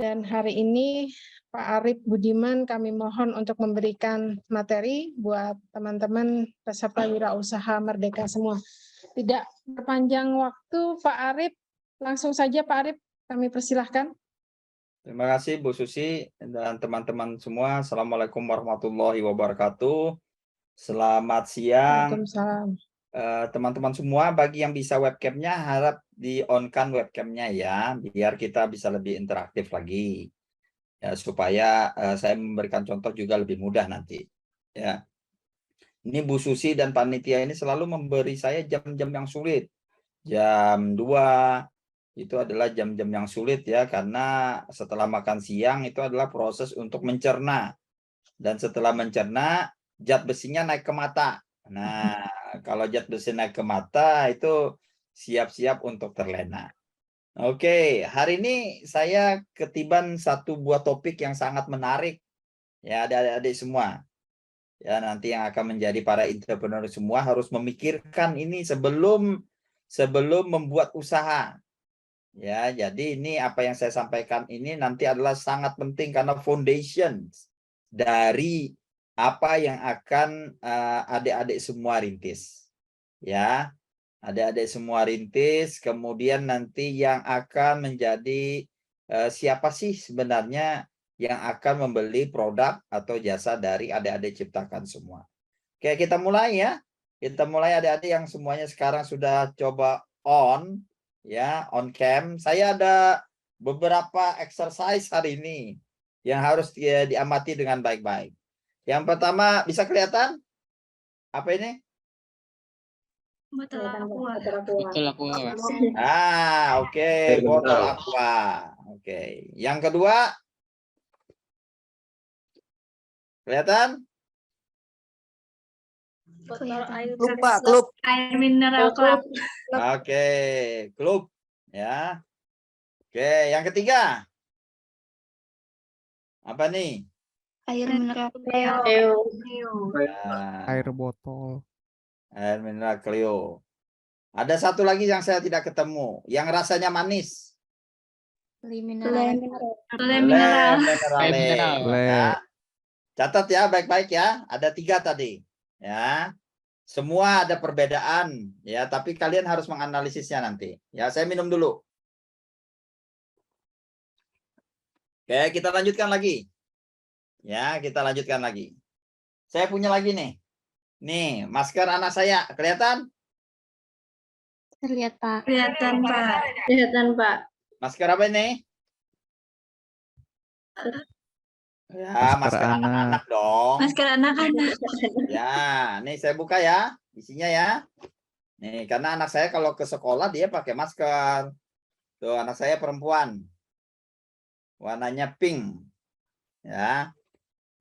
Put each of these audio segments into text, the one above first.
Dan hari ini Pak Arif Budiman kami mohon untuk memberikan materi buat teman-teman peserta wirausaha Merdeka semua. Tidak berpanjang waktu Pak Arif, langsung saja Pak Arif kami persilahkan. Terima kasih Bu Susi dan teman-teman semua. Assalamualaikum warahmatullahi wabarakatuh. Selamat siang Waalaikumsalam. teman-teman semua. Bagi yang bisa webcamnya, harap di-on-kan webcamnya ya, biar kita bisa lebih interaktif lagi. Ya, supaya saya memberikan contoh juga lebih mudah nanti. Ya, ini Bu Susi dan panitia ini selalu memberi saya jam-jam yang sulit. Jam 2 itu adalah jam-jam yang sulit ya, karena setelah makan siang itu adalah proses untuk mencerna. Dan setelah mencerna, zat besinya naik ke mata. Nah, kalau zat besi naik ke mata itu siap-siap untuk terlena. Oke, hari ini saya ketiban satu buah topik yang sangat menarik. Ya, adik-adik semua. Ya, nanti yang akan menjadi para entrepreneur semua harus memikirkan ini sebelum membuat usaha. Ya, jadi ini apa yang saya sampaikan ini nanti adalah sangat penting karena foundation dari apa yang akan adik-adik semua rintis. Ya, adik-adik semua rintis, kemudian nanti yang akan menjadi siapa sih sebenarnya yang akan membeli produk atau jasa dari adik-adik ciptakan semua. Oke, kita mulai ya. Kita mulai adik-adik yang semuanya sekarang sudah coba on, ya, on cam. Saya ada beberapa exercise hari ini yang harus diamati dengan baik-baik. Yang pertama, bisa kelihatan? Apa ini? Botol aqua. Betul aku. Oke, botol aqua. Oke. Yang kedua, kelihatan? Botol air Klub. air mineral club. Oke, klub. Ya. Oke, yang ketiga. Apa nih? Air mineral Air botol. Air mineral Clio. Ada satu lagi yang saya tidak ketemu, yang rasanya manis. mineral. Mineral. Ya. Catat ya baik-baik ya. Ada 3 tadi. Ya. Semua ada perbedaan ya, tapi kalian harus menganalisisnya nanti. Ya, saya minum dulu. Oke, kita lanjutkan lagi. Ya, kita lanjutkan lagi. Saya punya lagi nih. Nih, masker anak saya. Kelihatan? Terlihat Pak. Kelihatan Pak. Masker apa ini? Ya, masker anak-anak dong. Masker anak-anak. Ya, nih saya buka ya. Isinya ya. Nih, karena anak saya kalau ke sekolah dia pakai masker. Tuh, anak saya perempuan. Warnanya pink. Ya.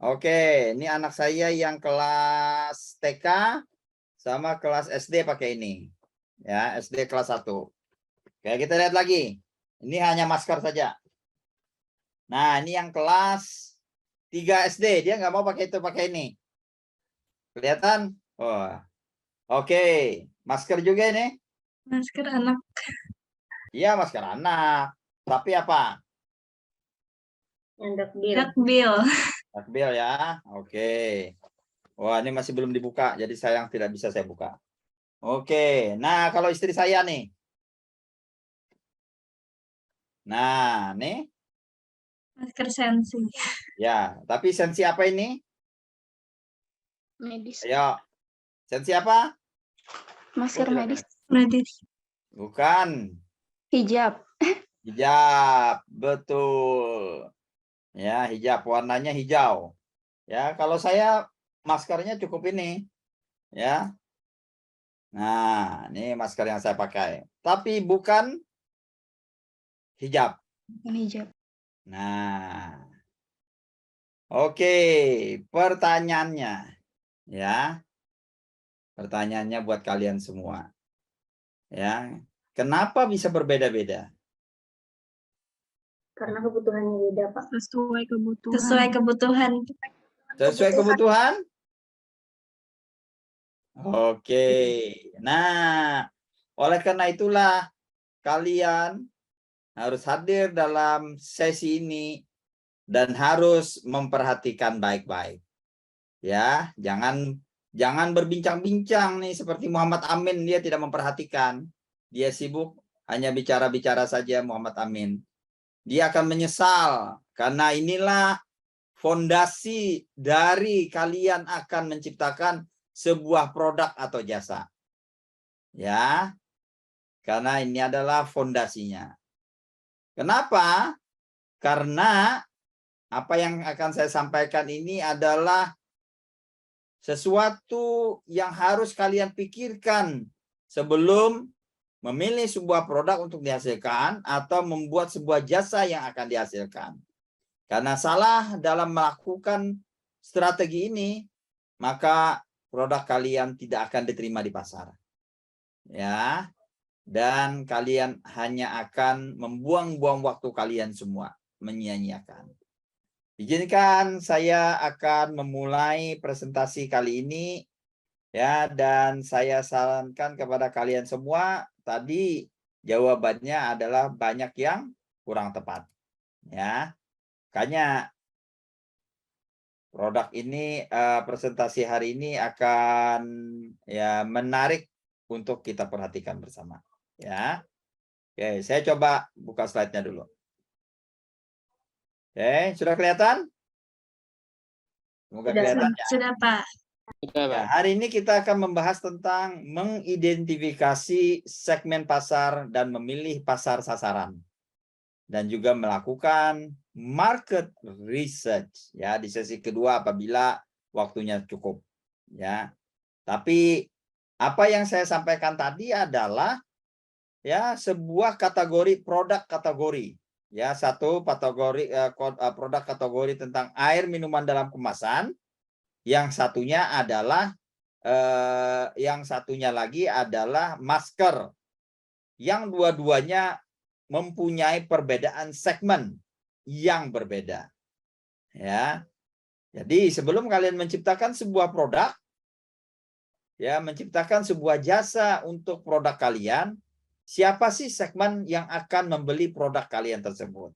Oke, ini anak saya yang kelas TK sama kelas SD pakai ini. Ya, SD kelas 1. Oke, kita lihat lagi. Ini hanya masker saja. Nah, ini yang kelas 3 SD. Dia nggak mau pakai itu, pakai ini. Kelihatan? Oh. Oke, masker juga ini. Masker anak. Iya, masker anak. Tapi apa? Dakbil. Dakbil ya. Oke. Wah, ini masih belum dibuka, jadi sayang tidak bisa saya buka. Oke, nah kalau istri saya nih. Nah, nih. Masker sensi. Ya, tapi sensi apa ini? Medis. Ayo, sensi apa? Masker medis. Bukan. Hijab. Hijab, betul. Ya, hijab, warnanya hijau. Ya, kalau saya maskernya cukup ini. Ya. Nah, ini masker yang saya pakai. Tapi bukan hijab. Bukan hijab. Nah. Oke, pertanyaannya. Ya. Pertanyaannya buat kalian semua. Ya. Kenapa bisa berbeda-beda? Karena kebutuhannya beda, Pak. Sesuai kebutuhan. Sesuai kebutuhan? Oke. Nah, oleh karena itulah kalian harus hadir dalam sesi ini dan harus memperhatikan baik-baik. Ya, jangan berbincang-bincang nih seperti Muhammad Amin, dia tidak memperhatikan. Dia sibuk hanya bicara-bicara saja Muhammad Amin. Dia akan menyesal karena inilah fondasi dari kalian akan menciptakan sebuah produk atau jasa. Ya. Karena ini adalah fondasinya. Kenapa? Karena apa yang akan saya sampaikan ini adalah sesuatu yang harus kalian pikirkan sebelum memilih sebuah produk untuk dihasilkan atau membuat sebuah jasa yang akan dihasilkan. Karena salah dalam melakukan strategi ini, maka produk kalian tidak akan diterima di pasar. Ya. Dan kalian hanya akan membuang-buang waktu kalian semua, menyia-nyiakan. Izinkan saya akan memulai presentasi kali ini, ya, dan saya sarankan kepada kalian semua, tadi jawabannya adalah banyak yang kurang tepat, ya. Makanya produk ini, presentasi hari ini akan ya menarik untuk kita perhatikan bersama. Ya, oke, saya coba buka slide-nya dulu. Oke, sudah kelihatan? Semoga kelihatan ya. Sudah, Pak. Ya, hari ini kita akan membahas tentang mengidentifikasi segmen pasar dan memilih pasar sasaran. Dan juga melakukan market research ya di sesi kedua apabila waktunya cukup. Ya. Tapi apa yang saya sampaikan tadi adalah ya sebuah kategori produk kategori, ya satu kategori produk kategori tentang air minuman dalam kemasan, yang satunya adalah yang satunya lagi adalah masker, yang dua-duanya mempunyai perbedaan segmen yang berbeda. Ya, jadi sebelum kalian menciptakan sebuah produk, ya menciptakan sebuah jasa untuk produk kalian, siapa sih segmen yang akan membeli produk kalian tersebut?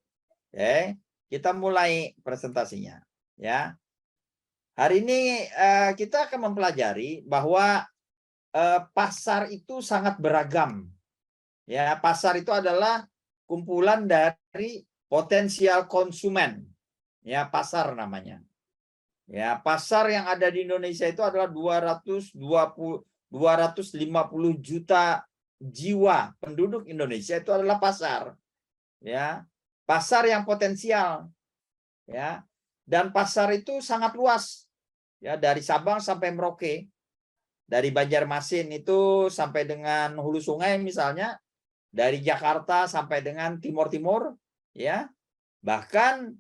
Oke, kita mulai presentasinya. Ya, hari ini kita akan mempelajari bahwa pasar itu sangat beragam. Ya, pasar itu adalah kumpulan dari potensial konsumen. Ya, pasar namanya. Ya, pasar yang ada di Indonesia itu adalah 250 juta jiwa penduduk Indonesia itu adalah pasar, ya, pasar yang potensial, ya, dan pasar itu sangat luas, ya, dari Sabang sampai Merauke, dari Banjarmasin itu sampai dengan hulu sungai misalnya, dari Jakarta sampai dengan timur-timur, ya, bahkan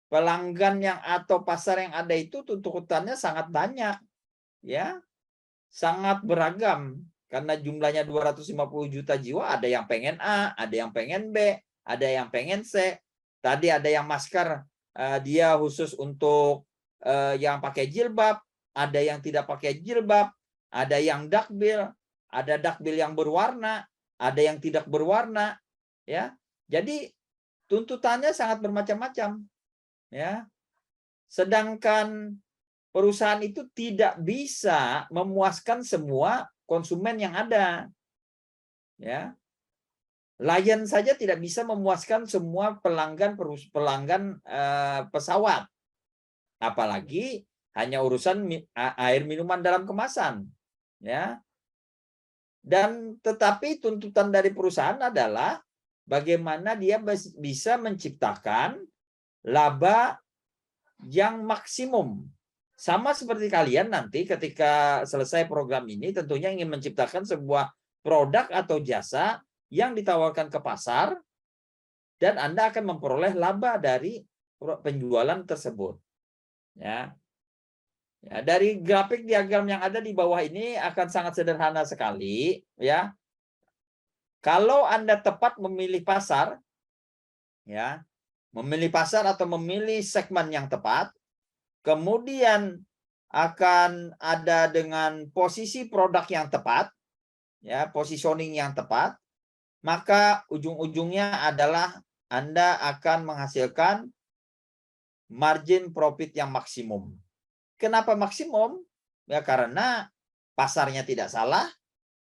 pelanggan yang atau pasar yang ada itu tuntutannya sangat banyak, ya, sangat beragam. Karena jumlahnya 250 juta jiwa, ada yang pengen A, ada yang pengen B, ada yang pengen C. Tadi ada yang masker, dia khusus untuk yang pakai jilbab, ada yang tidak pakai jilbab, ada yang dakbil, ada dakbil yang berwarna, ada yang tidak berwarna. Ya, jadi tuntutannya sangat bermacam-macam. Ya, sedangkan perusahaan itu tidak bisa memuaskan semua konsumen yang ada. Ya. Lion saja tidak bisa memuaskan semua pelanggan pesawat. Apalagi hanya urusan air minuman dalam kemasan. Ya. Dan tetapi tuntutan dari perusahaan adalah bagaimana dia bisa menciptakan laba yang maksimum. Sama seperti kalian nanti ketika selesai program ini tentunya ingin menciptakan sebuah produk atau jasa yang ditawarkan ke pasar dan Anda akan memperoleh laba dari penjualan tersebut. Ya. Ya, dari grafik diagram yang ada di bawah ini akan sangat sederhana sekali, ya. Kalau Anda tepat memilih pasar, ya, memilih pasar atau memilih segmen yang tepat, kemudian akan ada dengan posisi produk yang tepat, ya, positioning yang tepat, maka ujung-ujungnya adalah Anda akan menghasilkan margin profit yang maksimum. Kenapa maksimum? Ya karena pasarnya tidak salah,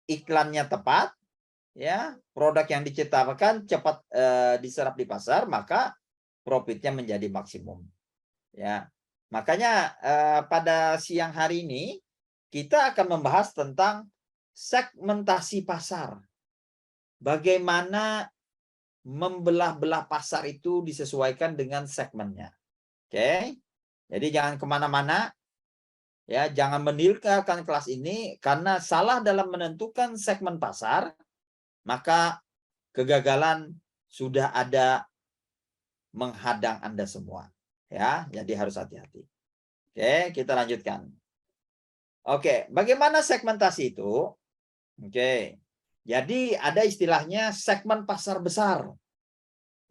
iklannya tepat, ya, produk yang diciptakan cepat diserap di pasar, maka profitnya menjadi maksimum. Ya, makanya pada siang hari ini kita akan membahas tentang segmentasi pasar. Bagaimana membelah-belah pasar itu disesuaikan dengan segmennya. Oke, jadi jangan kemana-mana. Ya, jangan meninggalkan kelas ini karena salah dalam menentukan segmen pasar, maka kegagalan sudah ada menghadang Anda semua. Ya, jadi harus hati-hati. Oke, kita lanjutkan. Oke, bagaimana segmentasi itu? Oke, jadi ada istilahnya segmen pasar besar.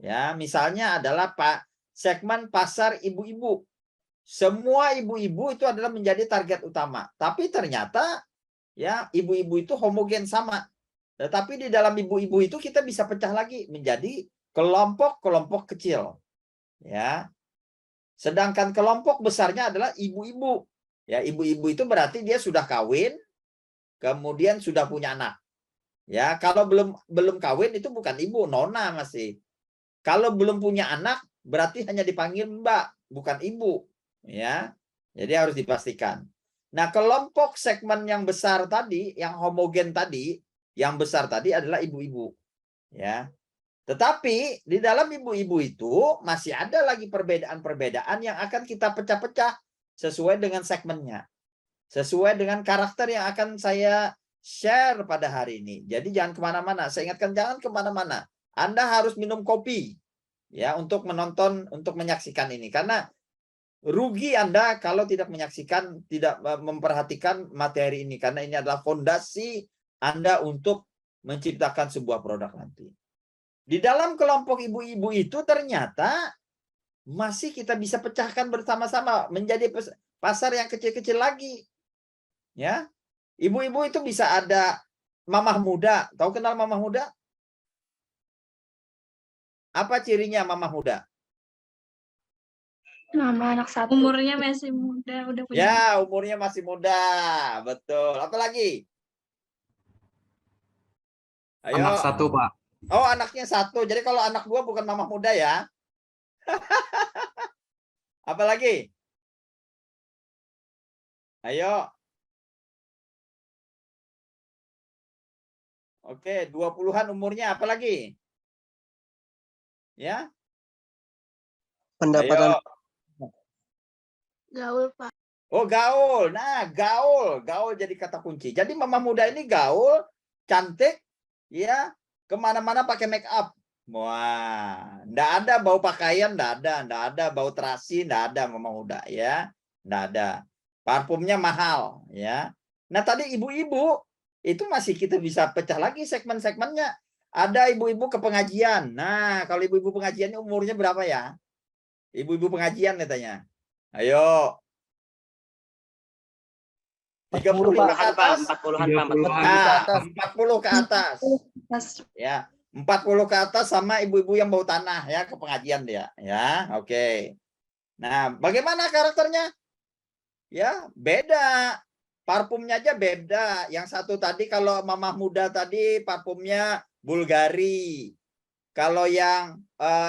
Ya, misalnya adalah segmen pasar ibu-ibu. Semua ibu-ibu itu adalah menjadi target utama. Tapi ternyata ya ibu-ibu itu homogen sama. Tetapi di dalam ibu-ibu itu kita bisa pecah lagi menjadi kelompok-kelompok kecil. Ya. Sedangkan kelompok besarnya adalah ibu-ibu. Ya, ibu-ibu itu berarti dia sudah kawin, kemudian sudah punya anak. Ya, kalau belum kawin itu bukan ibu, nona masih. Kalau belum punya anak berarti hanya dipanggil Mbak, bukan ibu. Ya, jadi harus dipastikan. Nah, kelompok segmen yang besar tadi, yang homogen tadi, yang besar tadi adalah ibu-ibu. Ya, tetapi di dalam ibu-ibu itu masih ada lagi perbedaan-perbedaan yang akan kita pecah-pecah sesuai dengan segmennya, sesuai dengan karakter yang akan saya share pada hari ini. Jadi jangan kemana-mana. Saya ingatkan jangan kemana-mana. Anda harus minum kopi ya untuk menonton, untuk menyaksikan ini, karena rugi Anda kalau tidak menyaksikan, tidak memperhatikan materi ini, karena ini adalah fondasi Anda untuk menciptakan sebuah produk nanti. Di dalam kelompok ibu-ibu itu ternyata masih kita bisa pecahkan bersama-sama menjadi pasar yang kecil-kecil lagi. Ya. Ibu-ibu itu bisa ada mamah muda. Tahu kenal mamah muda? Apa cirinya mamah muda? Nama anak satu. Umurnya masih muda, udah punya. Ya, umurnya masih muda. Betul. Apa lagi? Ayo. Anak satu, Pak. Oh, anaknya satu. Jadi kalau anak dua bukan mamah muda ya. Apa lagi? Ayo. Oke, 20-an umurnya. Apa lagi? Ya. Pendapatan. Ayo. Gaul, Pak. Oh, gaul. Nah, gaul. Gaul jadi kata kunci. Jadi mama muda ini gaul, cantik, ya, kemana-mana pakai make up. Wah, ndak ada bau pakaian, ndak ada bau terasi, ndak ada mama muda, ya, ndak ada. Parfumnya mahal, ya. Nah, tadi ibu-ibu itu masih kita bisa pecah lagi segmen-segmennya. Ada ibu-ibu ke pengajian. Nah, kalau ibu-ibu pengajian ini umurnya berapa ya? Ibu-ibu pengajian katanya. Ayo. 30 ke atas. 40-an, Pak. 40 ke atas. Ya, 40 ke atas sama ibu-ibu yang bau tanah ya, ke pengajian dia, ya. Oke. Nah, bagaimana karakternya? Ya, beda. Parfumnya aja beda. Yang satu tadi kalau mamah muda tadi parfumnya Bulgari. Kalau yang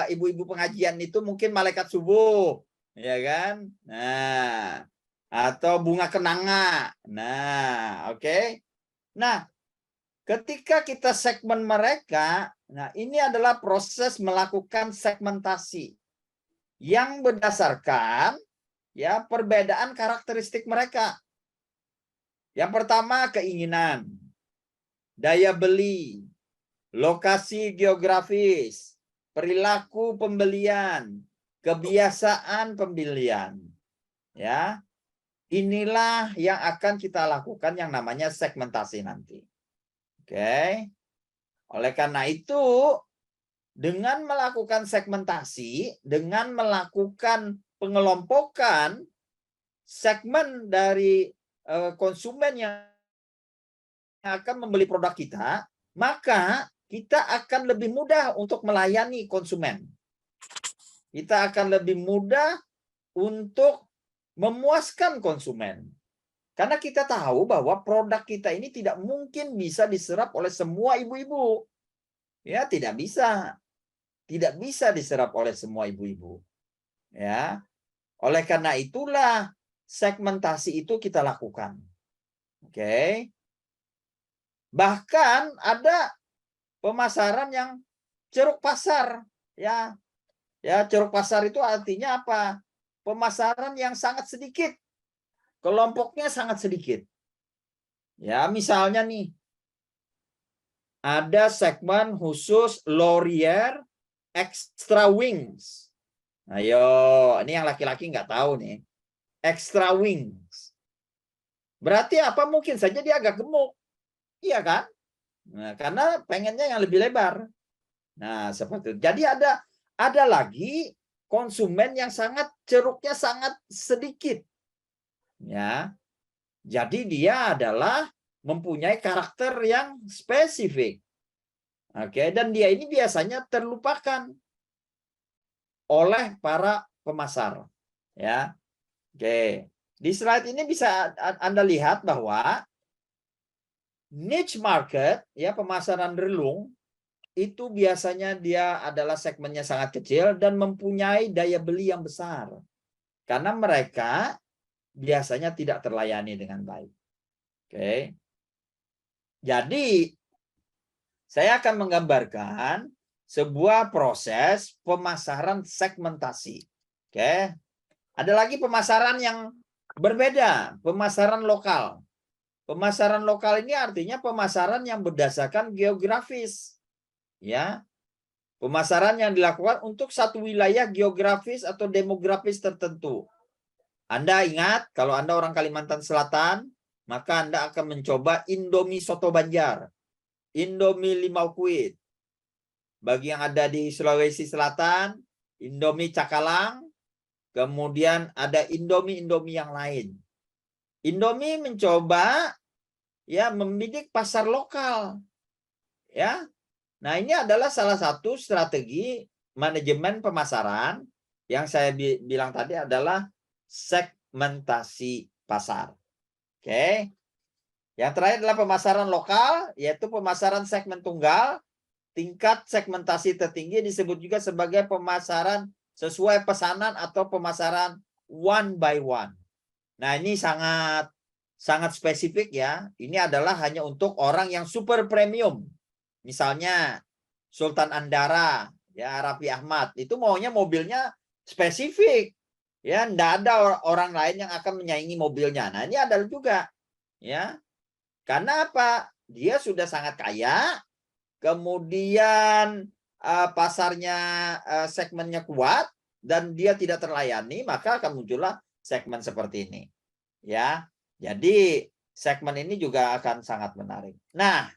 ibu-ibu pengajian itu mungkin malaikat subuh, ya kan? Nah, atau bunga kenanga. Nah, oke. Nah, ketika kita segmen mereka, nah ini adalah proses melakukan segmentasi yang berdasarkan ya perbedaan karakteristik mereka. Yang pertama keinginan, daya beli, lokasi geografis, perilaku pembelian, kebiasaan pembelian. Ya. Inilah yang akan kita lakukan yang namanya segmentasi nanti. Oke. Oleh karena itu, dengan melakukan segmentasi, dengan melakukan pengelompokan segmen dari konsumen yang akan membeli produk kita, maka kita akan lebih mudah untuk melayani konsumen. Kita akan lebih mudah untuk memuaskan konsumen. Karena kita tahu bahwa produk kita ini tidak mungkin bisa diserap oleh semua ibu-ibu. Ya, tidak bisa. Tidak bisa diserap oleh semua ibu-ibu. Ya. Oleh karena itulah segmentasi itu kita lakukan. Oke. Bahkan ada pemasaran yang ceruk pasar, ya. Ya, ceruk pasar itu artinya apa? Pemasaran yang sangat sedikit. Kelompoknya sangat sedikit. Ya, misalnya nih, ada segmen khusus Laurier Extra Wings. Ayo, ini yang laki-laki nggak tahu nih. Extra Wings. Berarti apa? Mungkin saja dia agak gemuk. Iya kan? Nah, karena pengennya yang lebih lebar. Nah, seperti itu. Jadi ada lagi konsumen yang ceruknya sangat sedikit. Ya. Jadi dia adalah mempunyai karakter yang spesifik. Oke, dan dia ini biasanya terlupakan oleh para pemasar. Ya. Oke. Di slide ini bisa Anda lihat bahwa niche market, ya, pemasaran relung, itu biasanya dia adalah segmennya sangat kecil dan mempunyai daya beli yang besar. Karena mereka biasanya tidak terlayani dengan baik. Oke. Jadi, saya akan menggambarkan sebuah proses pemasaran segmentasi. Oke. Ada lagi pemasaran yang berbeda, pemasaran lokal. Pemasaran lokal ini artinya pemasaran yang berdasarkan geografis. Ya, pemasaran yang dilakukan untuk satu wilayah geografis atau demografis tertentu. Anda ingat, kalau Anda orang Kalimantan Selatan, maka Anda akan mencoba Indomie Soto Banjar, Indomie Limau Kuit. Bagi yang ada di Sulawesi Selatan, Indomie Cakalang, kemudian ada Indomie yang lain. Indomie mencoba, ya, membidik pasar lokal. Ya. Nah, ini adalah salah satu strategi manajemen pemasaran yang saya bilang tadi adalah segmentasi pasar. Oke. Yang terakhir adalah pemasaran lokal, yaitu pemasaran segmen tunggal. Tingkat segmentasi tertinggi disebut juga sebagai pemasaran sesuai pesanan atau pemasaran one by one. Nah, ini sangat spesifik ya. Ini adalah hanya untuk orang yang super premium. Misalnya Sultan Andara, ya, Raffi Ahmad, itu maunya mobilnya spesifik. Ya, enggak ada orang lain yang akan menyaingi mobilnya. Nah, ini adalah juga, ya. Karena apa? Dia sudah sangat kaya, kemudian pasarnya segmennya kuat dan dia tidak terlayani, maka akan muncullah segmen seperti ini. Ya. Jadi segmen ini juga akan sangat menarik. Nah,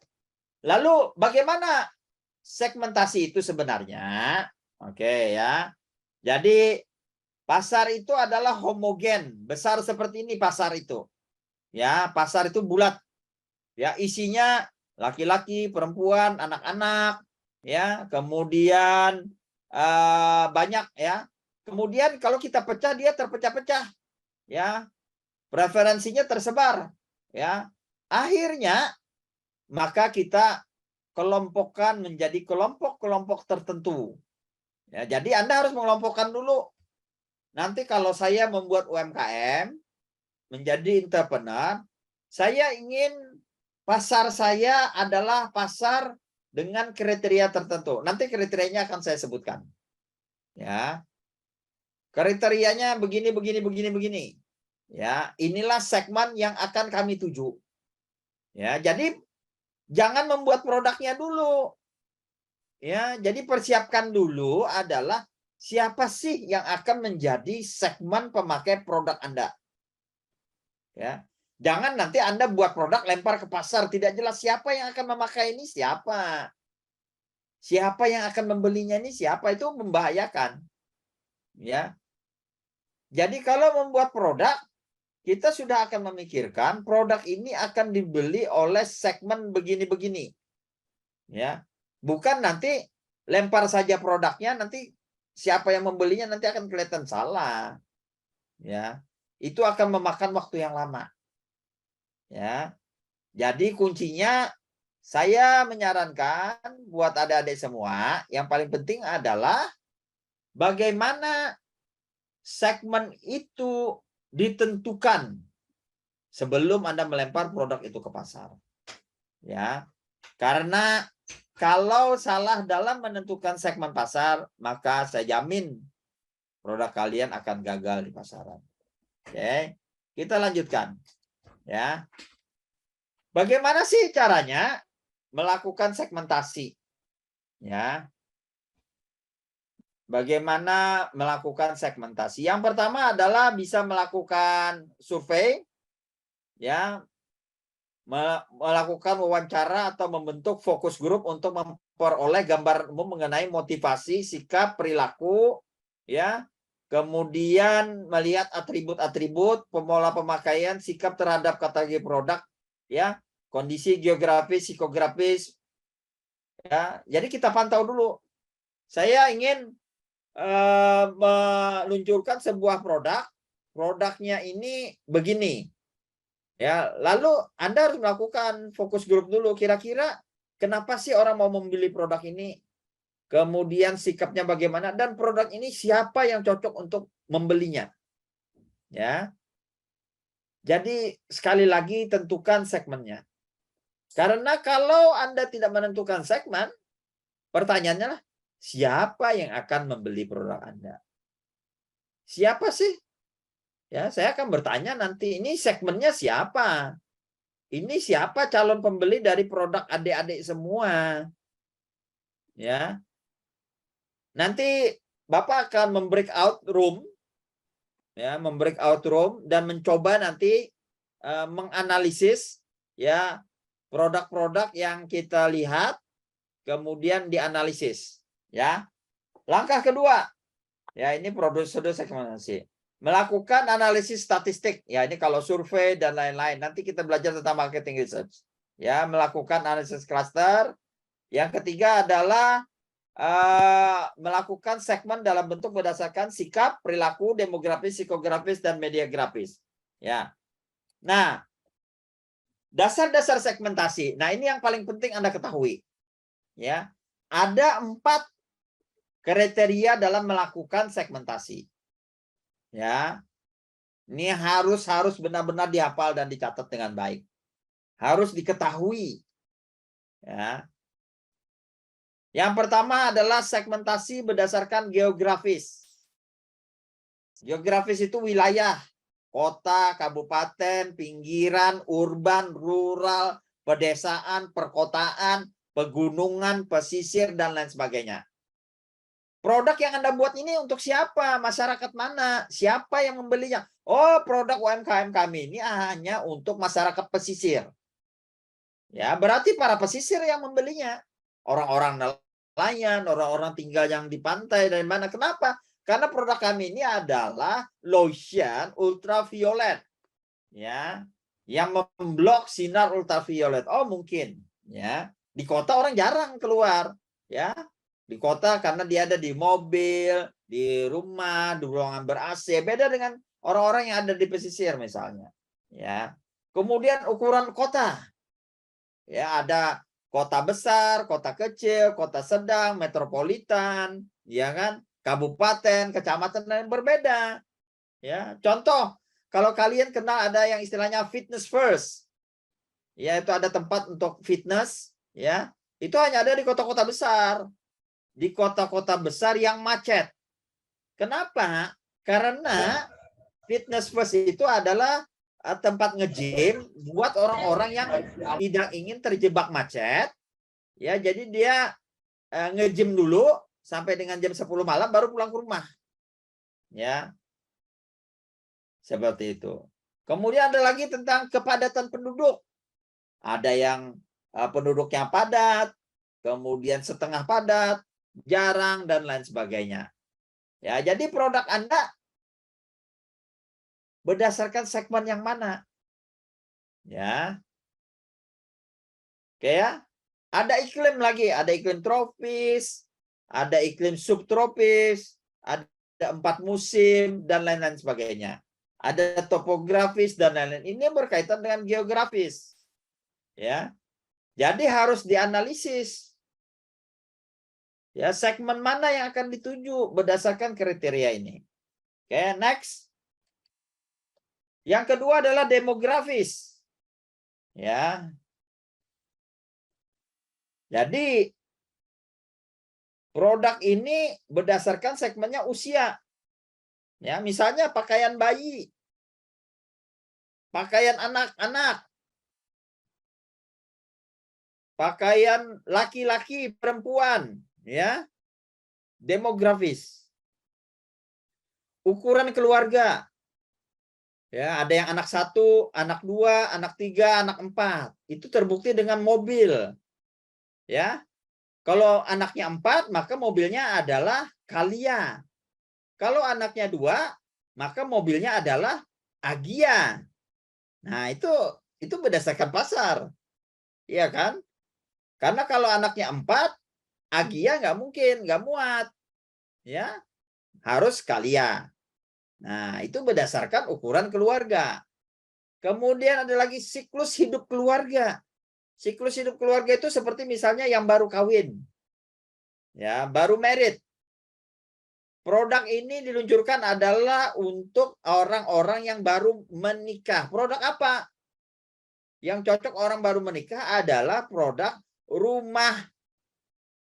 lalu bagaimana segmentasi itu sebenarnya? Oke, ya. Jadi pasar itu adalah homogen, besar seperti ini pasar itu. Ya, pasar itu bulat. Ya, isinya laki-laki, perempuan, anak-anak, ya. Kemudian banyak, ya. Kemudian kalau kita pecah, dia terpecah-pecah. Ya. Preferensinya tersebar, ya. Akhirnya maka kita kelompokkan menjadi kelompok-kelompok tertentu. Ya, jadi Anda harus mengelompokkan dulu. Nanti kalau saya membuat UMKM, menjadi entrepreneur, saya ingin pasar saya adalah pasar dengan kriteria tertentu. Nanti kriterianya akan saya sebutkan. Ya. Kriterianya begini, begini, begini, begini. Ya, inilah segmen yang akan kami tuju. Ya, jadi jangan membuat produknya dulu. Ya, jadi persiapkan dulu adalah siapa sih yang akan menjadi segmen pemakai produk Anda. Ya. Jangan nanti Anda buat produk lempar ke pasar, tidak jelas siapa yang akan memakai ini, siapa. Siapa yang akan membelinya ini, siapa, itu membahayakan. Ya. Jadi kalau membuat produk, kita sudah akan memikirkan produk ini akan dibeli oleh segmen begini-begini. Ya. Bukan nanti lempar saja produknya, nanti siapa yang membelinya nanti akan kelihatan salah. Ya, itu akan memakan waktu yang lama. Ya, jadi kuncinya saya menyarankan buat adik-adik semua, yang paling penting adalah bagaimana segmen itu ditentukan sebelum Anda melempar produk itu ke pasar. Ya, karena kalau salah dalam menentukan segmen pasar, maka saya jamin produk kalian akan gagal di pasaran. Oke, kita lanjutkan. Ya, bagaimana sih caranya melakukan segmentasi? Ya, bagaimana melakukan segmentasi? Yang pertama adalah bisa melakukan survei, ya, melakukan wawancara atau membentuk fokus grup untuk memperoleh gambar umum mengenai motivasi, sikap, perilaku, ya. Kemudian melihat atribut-atribut, pola pemakaian, sikap terhadap kategori produk, ya, kondisi geografis, psikografis, ya. Jadi kita pantau dulu. Saya ingin meluncurkan sebuah produk, produknya ini begini. Ya, lalu Anda harus melakukan fokus grup dulu. Kira-kira kenapa sih orang mau membeli produk ini? Kemudian sikapnya bagaimana? Dan produk ini siapa yang cocok untuk membelinya? Ya. Jadi sekali lagi tentukan segmennya. Karena kalau Anda tidak menentukan segmen, pertanyaannya lah, siapa yang akan membeli produk Anda? Siapa sih? Ya, saya akan bertanya nanti, ini segmennya siapa? Ini siapa calon pembeli dari produk adik-adik semua? Ya. Nanti Bapak akan membreakout room, ya, membreakout room dan mencoba nanti menganalisis, ya, produk-produk yang kita lihat, kemudian dianalisis, ya. Langkah kedua, ya, ini prosedur segmentasi. Melakukan analisis statistik, ya, ini kalau survei dan lain-lain. Nanti kita belajar tentang marketing research, ya, melakukan analisis cluster. Yang ketiga adalah melakukan segmen dalam bentuk berdasarkan sikap, perilaku, demografis, psikografis, dan media grafis. Ya. Nah, dasar-dasar segmentasi. Nah, ini yang paling penting Anda ketahui. Ya, ada 4 kriteria dalam melakukan segmentasi. Ya, ini harus benar-benar dihafal dan dicatat dengan baik. Harus diketahui. Ya. Yang pertama adalah segmentasi berdasarkan geografis. Geografis itu wilayah, kota, kabupaten, pinggiran, urban, rural, pedesaan, perkotaan, pegunungan, pesisir, dan lain sebagainya. Produk yang Anda buat ini untuk siapa? Masyarakat mana? Siapa yang membelinya? Oh, produk UMKM kami ini hanya untuk masyarakat pesisir. Ya, berarti para pesisir yang membelinya. Orang-orang nelayan, orang-orang tinggal yang di pantai dan mana. Kenapa? Karena produk kami ini adalah lotion ultraviolet. Ya, yang memblok sinar ultraviolet. Oh, mungkin, ya. Di kota orang jarang keluar, ya. Di kota karena dia ada di mobil, di rumah, di ruangan ber-AC. Beda dengan orang-orang yang ada di pesisir misalnya, ya. Kemudian ukuran kota. Ya, ada kota besar, kota kecil, kota sedang, metropolitan, ya kan? Kabupaten, kecamatan dan berbeda. Ya, contoh, kalau kalian kenal ada yang istilahnya fitness first. Ya, itu ada tempat untuk fitness, ya. Itu hanya ada di kota-kota besar. Di kota-kota besar yang macet. Kenapa? Karena fitness first itu adalah tempat nge-gym buat orang-orang yang tidak ingin terjebak macet. Ya, jadi dia nge-gym dulu sampai dengan jam 10 malam baru pulang ke rumah. Ya. Seperti itu. Kemudian ada lagi tentang kepadatan penduduk. Ada yang penduduknya padat, kemudian setengah padat, jarang, dan lain sebagainya. Ya, jadi produk Anda berdasarkan segmen yang mana? Ya. Oke ya. Ada iklim lagi, ada iklim tropis, ada iklim subtropis, ada 4 musim, dan lain-lain sebagainya. Ada topografis dan lain-lain. Ini berkaitan dengan geografis. Ya. Jadi harus dianalisis. Ya, segmen mana yang akan dituju berdasarkan kriteria ini. Oke, next. Yang kedua adalah demografis. Ya. Jadi produk ini berdasarkan segmennya usia. Ya, misalnya pakaian bayi, pakaian anak-anak, pakaian laki-laki, perempuan, ya. Demografis. Ukuran keluarga. Ya, ada yang anak 1, anak 2, anak 3, anak 4. Itu terbukti dengan mobil. Ya. Kalau anaknya 4, maka mobilnya adalah Calya. Kalau anaknya 2, maka mobilnya adalah Agya. Nah, itu berdasarkan pasar. Iya kan? Karena kalau anaknya 4, Agya nggak mungkin, nggak muat. Ya, harus Calya. Nah, itu berdasarkan ukuran keluarga. Kemudian ada lagi siklus hidup keluarga. Siklus hidup keluarga itu seperti misalnya yang baru kawin. Ya, baru married. Produk ini diluncurkan adalah untuk orang-orang yang baru menikah. Produk apa? Yang cocok orang baru menikah adalah produk rumah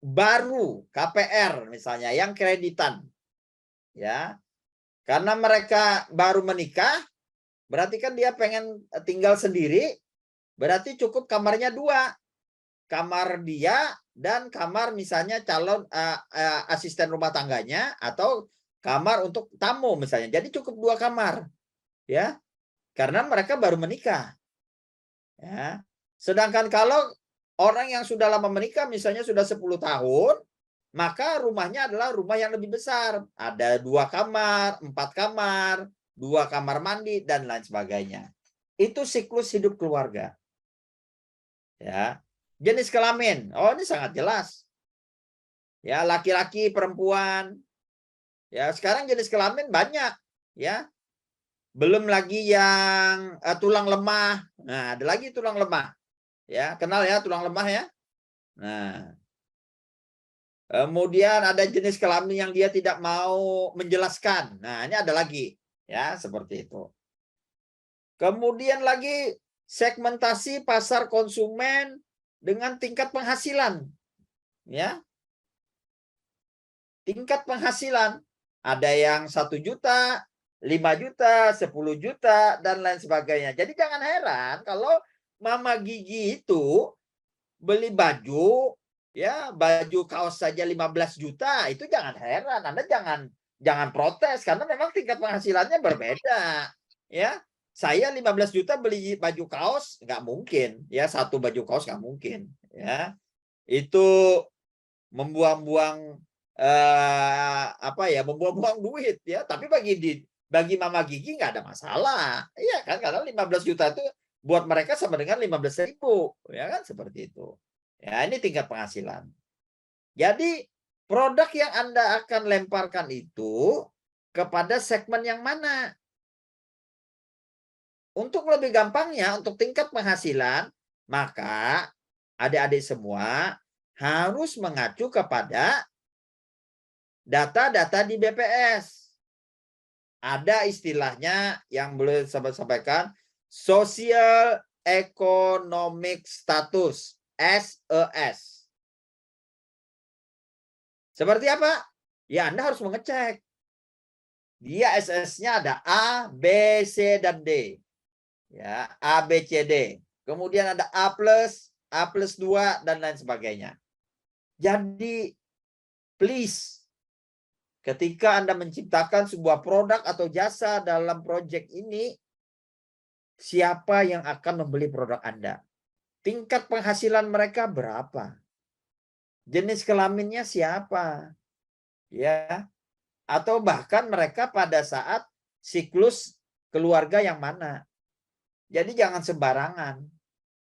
baru, KPR misalnya, yang kreditan. Ya. Karena mereka baru menikah, berarti kan dia pengen tinggal sendiri, berarti cukup kamarnya 2. Kamar dia dan kamar misalnya calon asisten rumah tangganya, atau kamar untuk tamu misalnya. Jadi cukup 2 kamar. Ya. Karena mereka baru menikah. Ya. Sedangkan kalau orang yang sudah lama menikah, misalnya sudah 10 tahun, maka rumahnya adalah rumah yang lebih besar. Ada 2 kamar, 4 kamar, 2 kamar mandi, dan lain sebagainya. Itu siklus hidup keluarga. Ya. Jenis kelamin. Oh, ini sangat jelas. Ya, laki-laki, perempuan. Ya, sekarang jenis kelamin banyak. Ya. Belum lagi yang tulang lemah. Nah, ada lagi tulang lemah. Ya, kenal ya tulang lemah ya? Nah, kemudian ada jenis kelamin yang dia tidak mau menjelaskan. Nah, ini ada lagi. Ya, seperti itu. Kemudian lagi segmentasi pasar konsumen dengan tingkat penghasilan. Ya. Tingkat penghasilan. Ada yang 1 juta, 5 juta, 10 juta, dan lain sebagainya. Jadi jangan heran kalau Mama Gigi itu beli baju, ya, baju kaos saja 15 juta, itu jangan heran. Anda jangan protes karena memang tingkat penghasilannya berbeda. Ya, saya 15 juta beli baju kaos nggak mungkin, ya, 1 baju kaos nggak mungkin, ya. Itu membuang-buang membuang-buang duit, ya. Tapi bagi Mama Gigi nggak ada masalah. Iya kan, karena 15 juta itu buat mereka sama dengan 15.000, ya kan, seperti itu. Ya, ini tingkat penghasilan. Jadi produk yang Anda akan lemparkan itu kepada segmen yang mana? Untuk lebih gampangnya, untuk tingkat penghasilan, maka adik-adik semua harus mengacu kepada data-data di BPS. Ada istilahnya yang boleh saya sampaikan, Social Economic Status, SES. Seperti apa? Ya, Anda harus mengecek. Dia SS-nya ada A, B, C, dan D. Ya, A, B, C, D. Kemudian ada A+, A+2, dan lain sebagainya. Jadi, please, ketika Anda menciptakan sebuah produk atau jasa dalam proyek ini, siapa yang akan membeli produk Anda? Tingkat penghasilan mereka berapa? Jenis kelaminnya siapa? Ya. Atau bahkan mereka pada saat siklus keluarga yang mana? Jadi jangan sembarangan.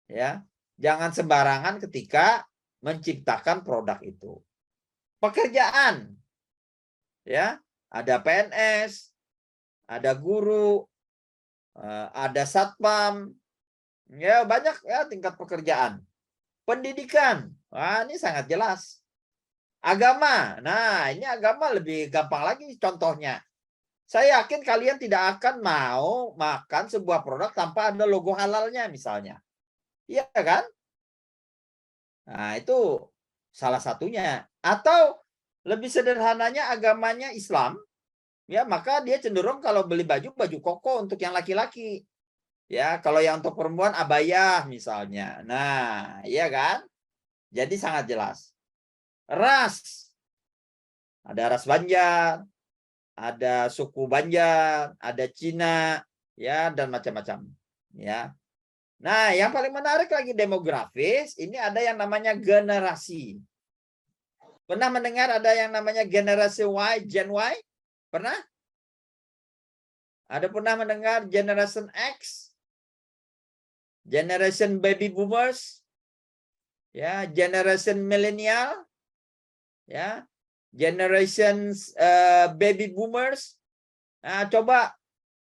Ya. Jangan sembarangan ketika menciptakan produk itu. Pekerjaan, ya, ada PNS, ada guru, ada satpam, ya banyak ya tingkat pekerjaan. Pendidikan, wah ini sangat jelas. Agama, nah ini agama lebih gampang lagi contohnya. Saya yakin kalian tidak akan mau makan sebuah produk tanpa ada logo halalnya misalnya. Iya kan? Nah itu salah satunya. Atau lebih sederhananya agamanya Islam, ya maka dia cenderung kalau beli baju koko untuk yang laki-laki. Ya, kalau yang untuk perempuan abayah misalnya. Nah, iya kan? Jadi sangat jelas. Ras. Ada ras Banjar, ada suku Banjar, ada Cina, ya dan macam-macam, ya. Nah, yang paling menarik lagi demografis, ini ada yang namanya generasi. Pernah mendengar ada yang namanya generasi Y, Gen Y? Pernah? Ada pernah mendengar Generation X? Generation Baby Boomers? Ya, Generation Millennial? Ya, Generation Baby Boomers? Nah, coba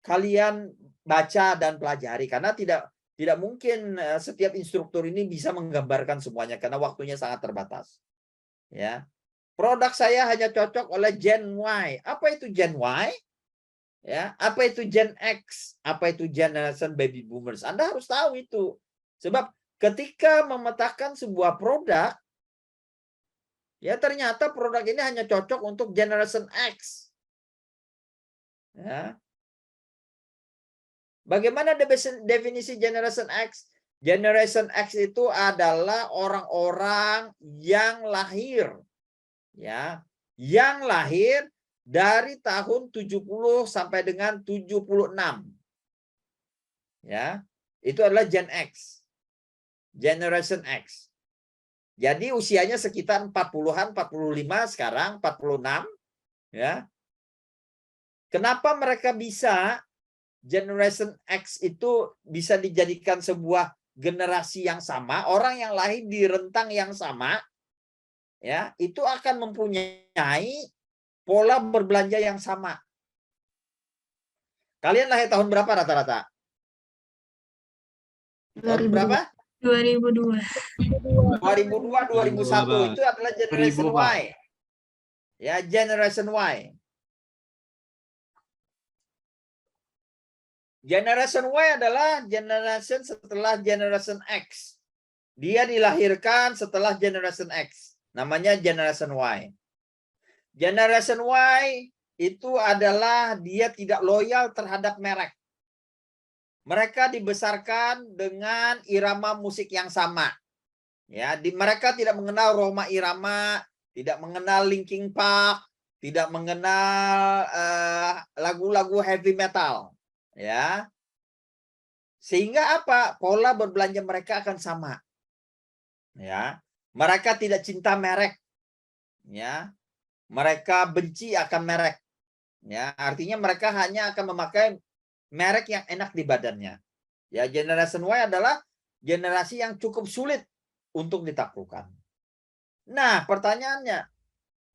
kalian baca dan pelajari karena tidak mungkin setiap instruktur ini bisa menggambarkan semuanya karena waktunya sangat terbatas. Ya. Produk saya hanya cocok oleh Gen Y. Apa itu Gen Y? Ya, apa itu Gen X? Apa itu Generation Baby Boomers? Anda harus tahu itu. Sebab ketika memetakan sebuah produk, ya ternyata produk ini hanya cocok untuk Generation X. Ya. Bagaimana definisi Generation X? Generation X itu adalah orang-orang yang lahir, ya, yang lahir dari tahun 70 sampai dengan 76. Ya, itu adalah Gen X. Generation X. Jadi usianya sekitar 40-an, 45 sekarang, 46, ya. Kenapa mereka bisa Generation X itu bisa dijadikan sebuah generasi yang sama, orang yang lahir di rentang yang sama, ya, itu akan mempunyai pola berbelanja yang sama. Kalian lahir tahun berapa rata-rata? Tahun berapa? 2002. 2002, 2001 itu adalah Generation Y. Ya, Generation Y. Generation Y adalah generation setelah Generation X. Dia dilahirkan setelah Generation X. Namanya Generation Y. Generation Y itu adalah dia tidak loyal terhadap merek. Mereka dibesarkan dengan irama musik yang sama. Ya, mereka tidak mengenal Rhoma Irama, tidak mengenal Linkin Park, tidak mengenal lagu-lagu heavy metal. Ya. Sehingga apa? Pola berbelanja mereka akan sama. Ya. Mereka tidak cinta merek. Ya. Mereka benci akan merek. Ya, artinya mereka hanya akan memakai merek yang enak di badannya. Ya, Generation Y adalah generasi yang cukup sulit untuk ditaklukkan. Nah, pertanyaannya,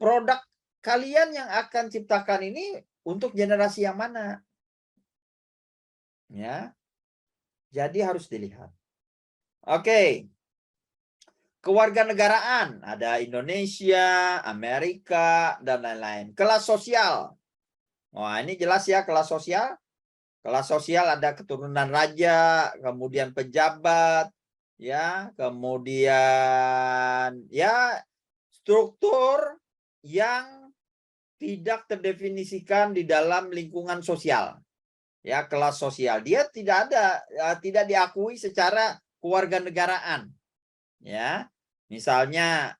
produk kalian yang akan ciptakan ini untuk generasi yang mana? Ya. Jadi harus dilihat. Oke. Kewarganegaraan, ada Indonesia, Amerika, dan lain-lain. Kelas sosial. Wah, ini jelas ya kelas sosial. Kelas sosial ada keturunan raja, kemudian pejabat, ya, kemudian ya struktur yang tidak terdefinisikan di dalam lingkungan sosial. Ya, kelas sosial. Dia tidak diakui secara kewarganegaraan. Ya. Misalnya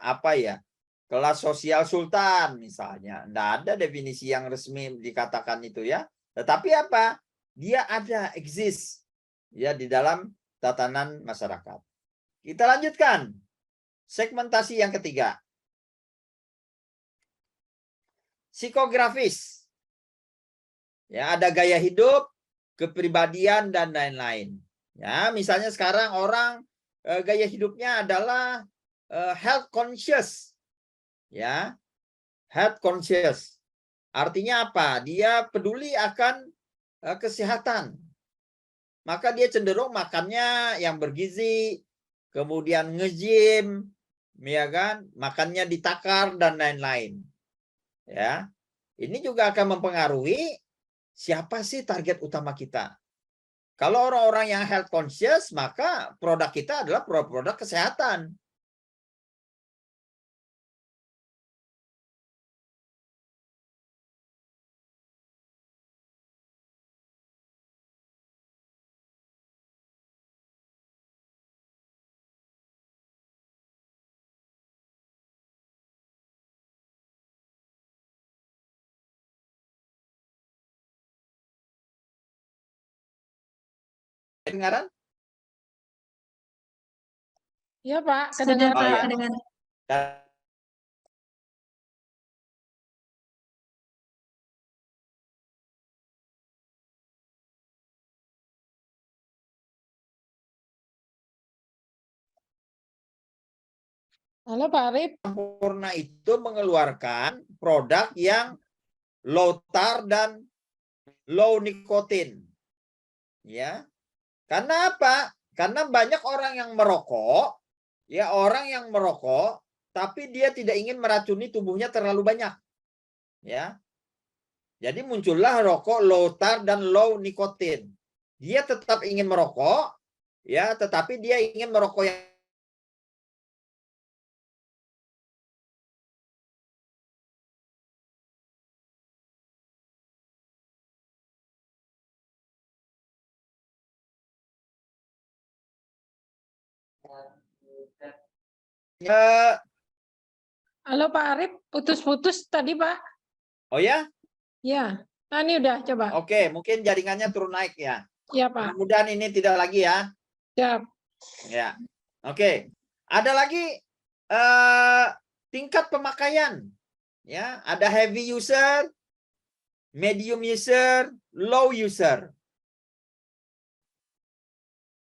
apa ya? Kelas sosial sultan misalnya. Tidak ada definisi yang resmi dikatakan itu ya. Tetapi apa? Dia ada, exist ya di dalam tatanan masyarakat. Kita lanjutkan. Segmentasi yang ketiga. Psikografis. Ya, ada gaya hidup, kepribadian dan lain-lain. Ya, misalnya sekarang orang gaya hidupnya adalah health conscious. Ya, health conscious. Artinya apa? Dia peduli akan kesehatan. Maka dia cenderung makannya yang bergizi, kemudian nge-gym, ya kan? Makannya ditakar dan lain-lain. Ya. Ini juga akan mempengaruhi siapa sih target utama kita. Kalau orang-orang yang health conscious, maka produk kita adalah produk kesehatan. Kedengaran? Ya Pak, Sudah kedengaran Oh, Pak, ya. Pak. kedengaran. Halo Pak Arif. Sampurna itu mengeluarkan produk yang low tar dan low nikotin. Ya. Karena apa? Karena banyak orang yang merokok, ya orang yang merokok, tapi dia tidak ingin meracuni tubuhnya terlalu banyak. Ya. Jadi muncullah rokok low tar dan low nikotin. Dia tetap ingin merokok, ya, tetapi dia ingin merokok yang Halo Pak Arif, putus-putus tadi Pak. oh ya? Ya, nah ini udah coba. Oke, mungkin jaringannya turun naik ya. Ya Pak, Mudah-mudahan ini tidak lagi ya. siap. Ya. Oke. Ada lagi tingkat pemakaian. Ya, ada heavy user, medium user, low user.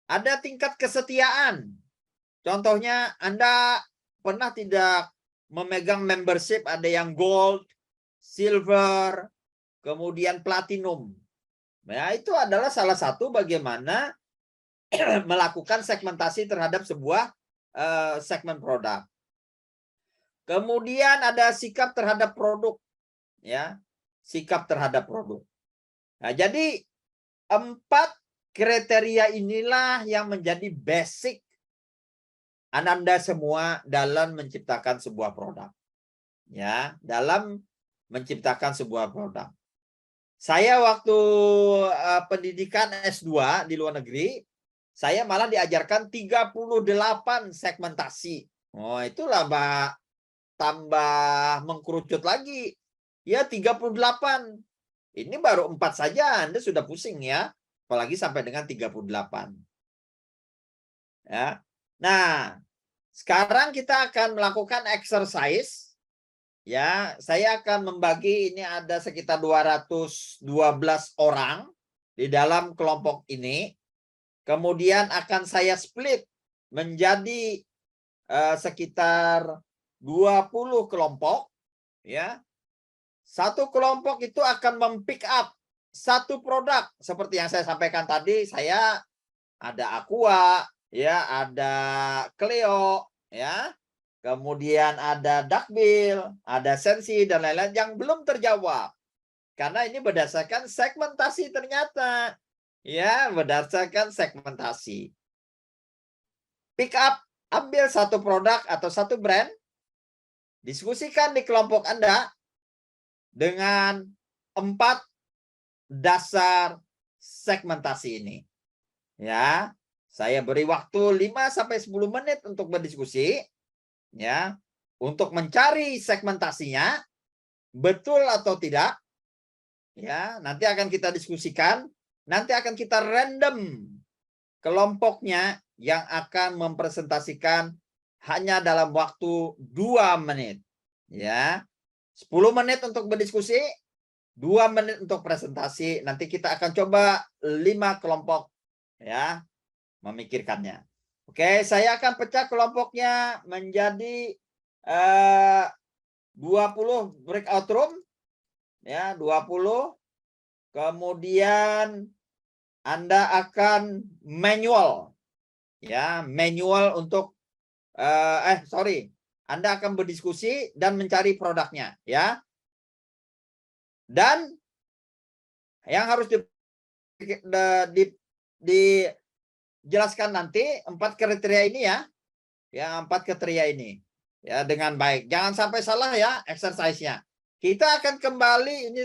Ada tingkat kesetiaan. Contohnya Anda pernah tidak memegang membership, ada yang gold, silver, kemudian platinum. Nah, itu adalah salah satu bagaimana melakukan segmentasi terhadap sebuah segmen produk. Kemudian ada sikap terhadap produk, ya, sikap terhadap produk. Nah, jadi 4 kriteria inilah yang menjadi basic Anda semua dalam menciptakan sebuah produk, ya, dalam menciptakan sebuah produk. Saya waktu pendidikan S2 di luar negeri, saya malah diajarkan 38 segmentasi. Oh, itulah Mbak, tambah mengkerucut lagi. Ya 38. Ini baru 4 saja Anda sudah pusing ya. Apalagi sampai dengan 38. Ya. Nah, sekarang kita akan melakukan exercise. Ya, saya akan membagi, ini ada sekitar 212 orang di dalam kelompok ini. Kemudian akan saya split menjadi sekitar 20 kelompok, ya. Satu kelompok itu akan mempick up satu produk seperti yang saya sampaikan tadi. Saya ada Aqua, ya, ada Cleo, ya. Kemudian ada Dakbil, ada Sensi dan lain-lain yang belum terjawab. Karena ini berdasarkan segmentasi ternyata. Ya, berdasarkan segmentasi. Pick up, ambil satu produk atau satu brand, diskusikan di kelompok Anda dengan 4 dasar segmentasi ini. Ya, saya beri waktu 5-10 menit untuk berdiskusi, ya, untuk mencari segmentasinya betul atau tidak. Ya, nanti akan kita diskusikan, nanti akan kita random kelompoknya yang akan mempresentasikan hanya dalam waktu 2 menit. Ya. 10 menit untuk berdiskusi, 2 menit untuk presentasi. Nanti kita akan coba 5 kelompok, ya, memikirkannya. Oke, saya akan pecah kelompoknya menjadi 20 breakout room. Ya, 20. Kemudian Anda akan manual. Ya, manual untuk Anda akan berdiskusi dan mencari produknya, ya. Dan yang harus dijelaskan nanti 4 kriteria ini ya. Ya, 4 kriteria ini. Ya, dengan baik. Jangan sampai salah ya exercise-nya. Kita akan kembali ini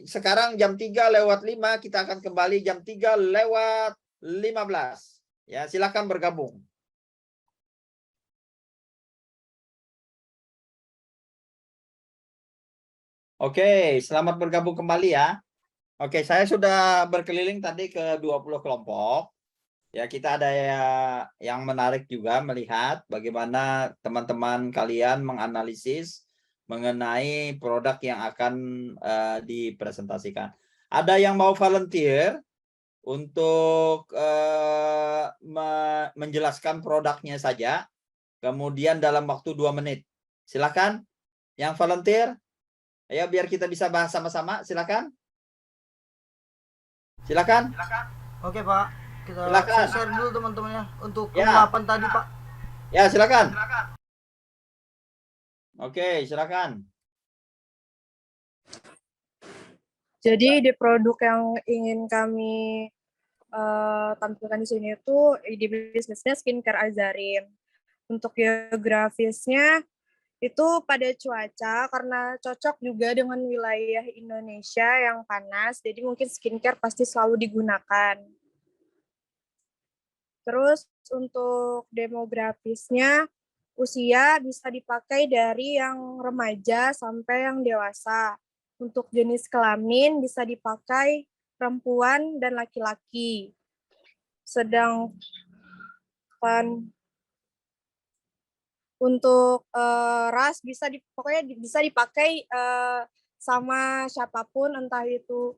sekarang jam 3:05, kita akan kembali jam 3:15. Ya, silakan bergabung. Oke, selamat bergabung kembali ya. Oke, saya sudah berkeliling tadi ke 20 kelompok. Ya, kita ada yang menarik juga melihat bagaimana teman-teman kalian menganalisis mengenai produk yang akan dipresentasikan. Ada yang mau volunteer untuk menjelaskan produknya saja, kemudian dalam waktu 2 menit. Silakan yang volunteer. Ayo biar kita bisa bahas sama-sama, silakan. Silakan. Oke Pak, kita Silakan. share dulu teman-temannya untuk Ya. pengelapan tadi Pak. Ya, silakan. Oke, silakan. Jadi di produk yang ingin kami tampilkan di sini itu di bisnisnya skincare Azarin. Untuk geografisnya itu pada cuaca karena cocok juga dengan wilayah Indonesia yang panas, jadi mungkin skincare pasti selalu digunakan. Terus untuk demografisnya, usia bisa dipakai dari yang remaja sampai yang dewasa. Untuk jenis kelamin bisa dipakai perempuan dan laki-laki. Sedangkan untuk ras pokoknya bisa dipakai sama siapapun, entah itu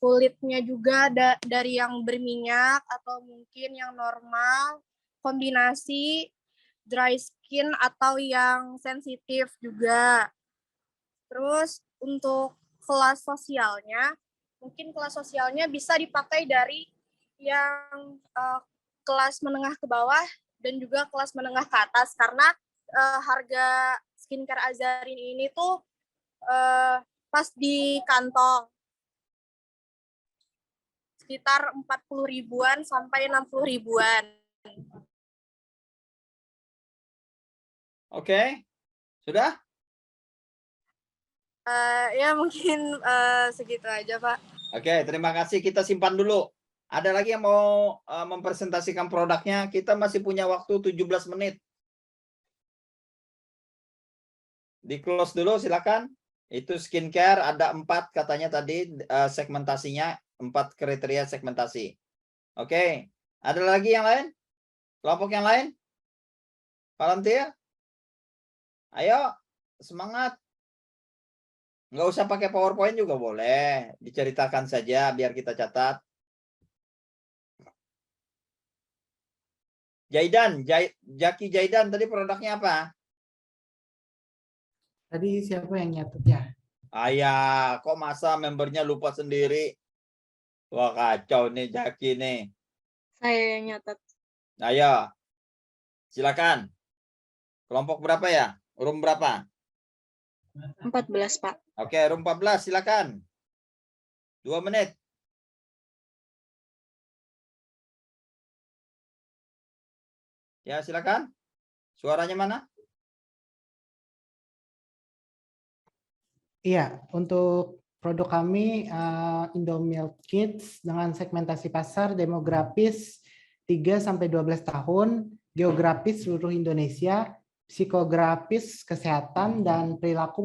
kulitnya juga dari yang berminyak atau mungkin yang normal, kombinasi dry skin atau yang sensitif juga. Terus untuk kelas sosialnya, mungkin kelas sosialnya bisa dipakai dari yang kelas menengah ke bawah dan juga kelas menengah ke atas, karena harga skincare Azarin ini tuh pas di kantong sekitar 40 ribuan sampai 60 ribuan. Oke. Sudah? Ya mungkin segitu aja Pak. Oke, terima kasih. Kita simpan dulu. Ada lagi yang mau mempresentasikan produknya? Kita masih punya waktu 17 menit. Di close dulu, silakan. Itu skincare, ada 4 katanya tadi segmentasinya, 4 kriteria segmentasi. Oke, ada lagi yang lain? Kelompok yang lain? Volunteer? Ayo, semangat. Nggak usah pakai PowerPoint juga boleh. Diceritakan saja biar kita catat. Jaki Jaidan, tadi produknya apa? Tadi siapa yang nyatetnya? Ayah, kok masa membernya lupa sendiri? Wah, kacau nih Jaki nih. Saya yang nyatet. Ayo, silakan. Kelompok berapa ya? Room berapa? 14 Pak. Oke, room 14, silakan. 2 menit. Ya, silakan. Suaranya mana? Iya, untuk produk kami Indomilk Kids dengan segmentasi pasar demografis 3-12 tahun, geografis seluruh Indonesia, psikografis kesehatan, dan perilaku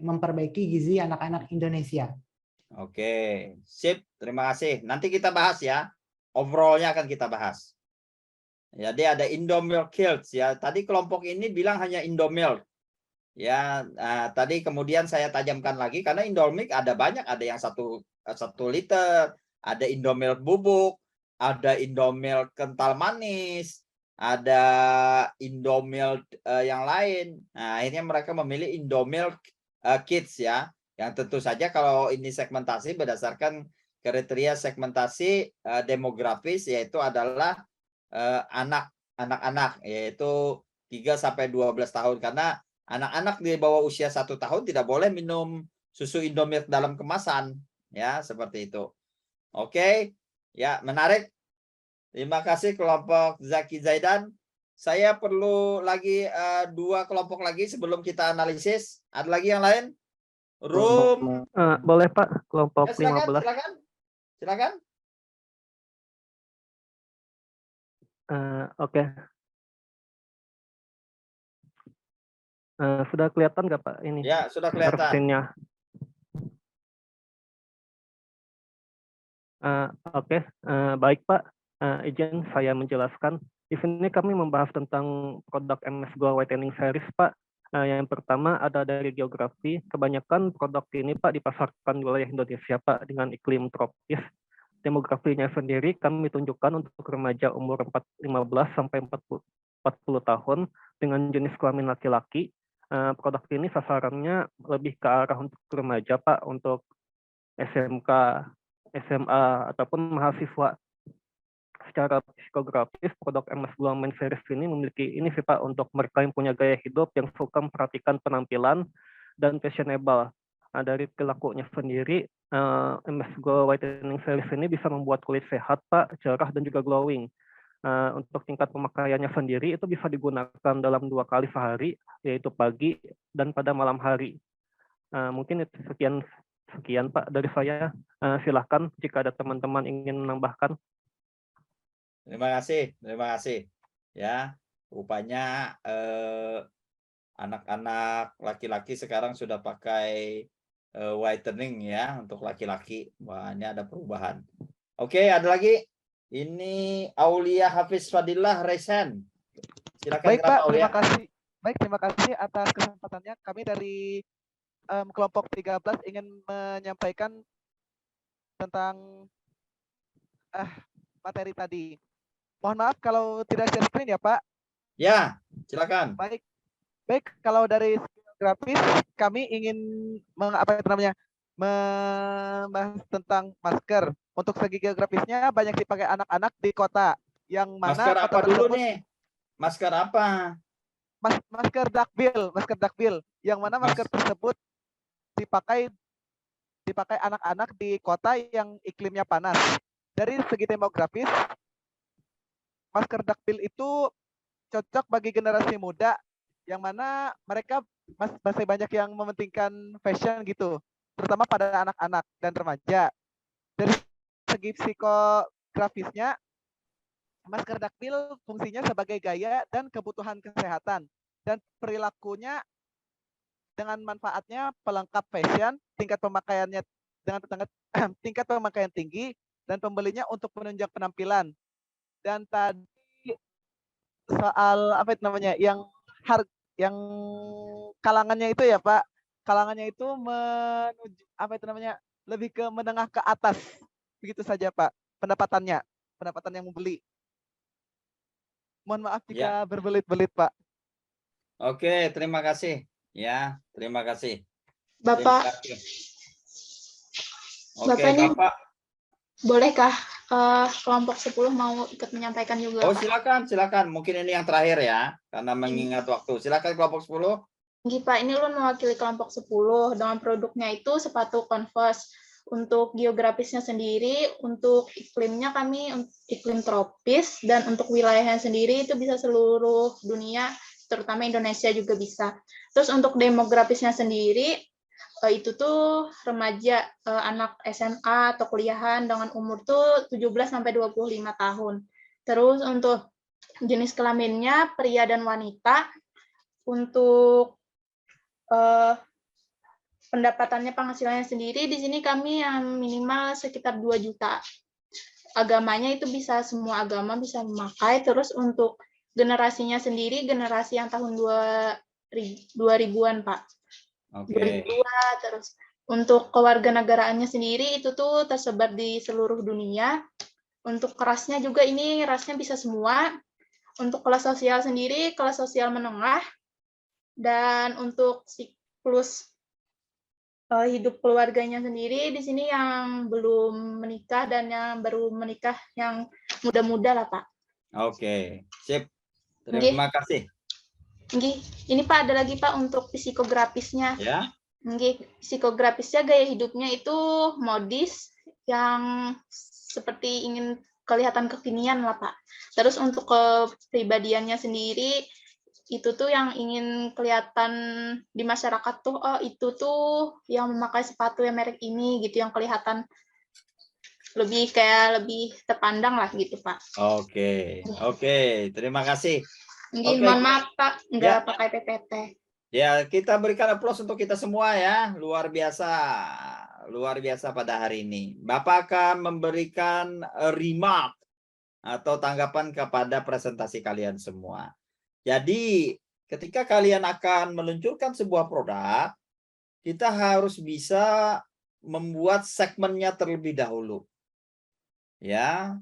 memperbaiki gizi anak-anak Indonesia. Oke, sip. Terima kasih. Nanti kita bahas ya. Overall-nya akan kita bahas. Jadi ada Indomilk Kids ya. Tadi kelompok ini bilang hanya Indomilk. Ya, tadi kemudian saya tajamkan lagi karena Indomilk ada banyak, ada yang 1 liter, ada Indomilk bubuk, ada Indomilk kental manis, ada Indomilk yang lain. Nah, akhirnya mereka memilih Indomilk Kids ya. Yang tentu saja kalau ini segmentasi berdasarkan kriteria segmentasi demografis, yaitu adalah anak-anak, yaitu 3 sampai 12 tahun, karena anak-anak di bawah usia 1 tahun tidak boleh minum susu Indomilk dalam kemasan, ya seperti itu. Oke, ya menarik. Terima kasih kelompok Zaki Zaidan. Saya perlu lagi 2 kelompok lagi sebelum kita analisis. Ada lagi yang lain? Room. Boleh Pak, kelompok Ya, silakan, 15. silakan. Silakan. Oke. Sudah kelihatan nggak Pak ini? Ya, sudah kelihatan. Screen-nya? Oke, baik Pak. Izin saya menjelaskan. Di sini kami membahas tentang produk MS Glow Whitening Series Pak. Yang pertama ada dari geografi. Kebanyakan produk ini Pak dipasarkan di wilayah Indonesia Pak dengan iklim tropis. Demografinya sendiri kami tunjukkan untuk remaja umur 15 sampai 40 tahun dengan jenis kelamin laki-laki. Produk ini sasarannya lebih ke arah untuk remaja Pak, untuk SMK, SMA ataupun mahasiswa. Secara psikografis, produk MS Glow Men Series ini memiliki ini sih Pak, untuk mereka yang punya gaya hidup yang suka memperhatikan penampilan dan fashionable. Dari perilakunya sendiri, MS Glow Whitening Series ini bisa membuat kulit sehat Pak, cerah dan juga glowing. Untuk tingkat pemakaiannya sendiri itu bisa digunakan dalam 2 kali sehari, yaitu pagi dan pada malam hari. Mungkin itu sekian Pak dari saya. Silahkan jika ada teman-teman ingin menambahkan. Terima kasih. Ya, rupanya anak-anak laki-laki sekarang sudah pakai whitening ya untuk laki-laki. Wah, ini ada perubahan. Oke, ada lagi. Ini Aulia Hafiz Fadillah Resen. Silakan. Baik Pak, Aulia. terima kasih. Baik, terima kasih atas kesempatannya. Kami dari kelompok 13 ingin menyampaikan tentang materi tadi. Mohon maaf kalau tidak share screen ya Pak. Ya, silakan. Baik, kalau dari geografis kami ingin membahas tentang masker. Untuk segi geografisnya banyak dipakai anak-anak di kota. Yang mana Masker kota apa dulu tersebut, nih? Masker apa? Masker dakbil. Yang mana masker tersebut dipakai anak-anak di kota yang iklimnya panas. Dari segi demografis, masker dakbil itu cocok bagi generasi muda yang mana mereka masih banyak yang mementingkan fashion gitu, terutama pada anak-anak dan remaja. Dari segi psikografisnya, masker dakbil fungsinya sebagai gaya dan kebutuhan kesehatan, dan perilakunya dengan manfaatnya pelengkap fashion, tingkat pemakaiannya dengan tingkat pemakaian tinggi, dan pembelinya untuk menunjang penampilan. Dan tadi soal yang kalangannya itu ya Pak, kalangannya itu menuju lebih ke menengah ke atas, begitu saja Pak pendapatan yang membeli. Mohon maaf jika berbelit-belit Pak. Oke, terima kasih. Ya, terima kasih. Bapak, Oke, Bapak. bolehkah kelompok 10 mau ikut menyampaikan juga? Oh, silakan. Mungkin ini yang terakhir ya, karena mengingat waktu. Silakan kelompok 10. Pak, ini Ulun mewakili kelompok 10. Dengan produknya itu sepatu Converse. Untuk geografisnya sendiri, untuk iklimnya kami iklim tropis, dan untuk wilayahnya sendiri itu bisa seluruh dunia, terutama Indonesia juga bisa. Terus untuk demografisnya sendiri, itu tuh remaja, anak SMA atau kuliahan dengan umur tuh 17 sampai 25 tahun. Terus untuk jenis kelaminnya pria dan wanita. Untuk pendapatannya, penghasilannya sendiri di sini kami yang minimal sekitar 2 juta. Agamanya itu bisa semua agama bisa memakai. Terus untuk generasinya sendiri generasi yang tahun 2000-an Pak. Oke. 2002. Terus untuk kewarganegaraannya sendiri itu tuh tersebar di seluruh dunia. Untuk rasnya juga ini rasnya bisa semua. untuk kelas sosial sendiri, kelas sosial menengah, dan untuk siklus hidup keluarganya sendiri di sini yang belum menikah dan yang baru menikah yang muda-muda lah, Pak. Oke, sip. Nggih. Terima kasih. Nggih. Ini Pak ada lagi Pak untuk psikografisnya. Ya. Nggih, psikografisnya gaya hidupnya itu modis yang seperti ingin kelihatan kekinian lah Pak. Terus untuk kepribadiannya sendiri itu tuh yang ingin kelihatan di masyarakat tuh, oh itu tuh yang memakai sepatu yang merek ini gitu, yang kelihatan lebih terpandang lah gitu Pak. Oke, terima kasih. Nggih, Oke. mohon maaf Pak, nggak Ya. pakai PPT. Ya, kita berikan aplaus untuk kita semua ya. Luar biasa pada hari ini. Bapak akan memberikan remark atau tanggapan kepada presentasi kalian semua. Jadi, ketika kalian akan meluncurkan sebuah produk, kita harus bisa membuat segmennya terlebih dahulu. Ya.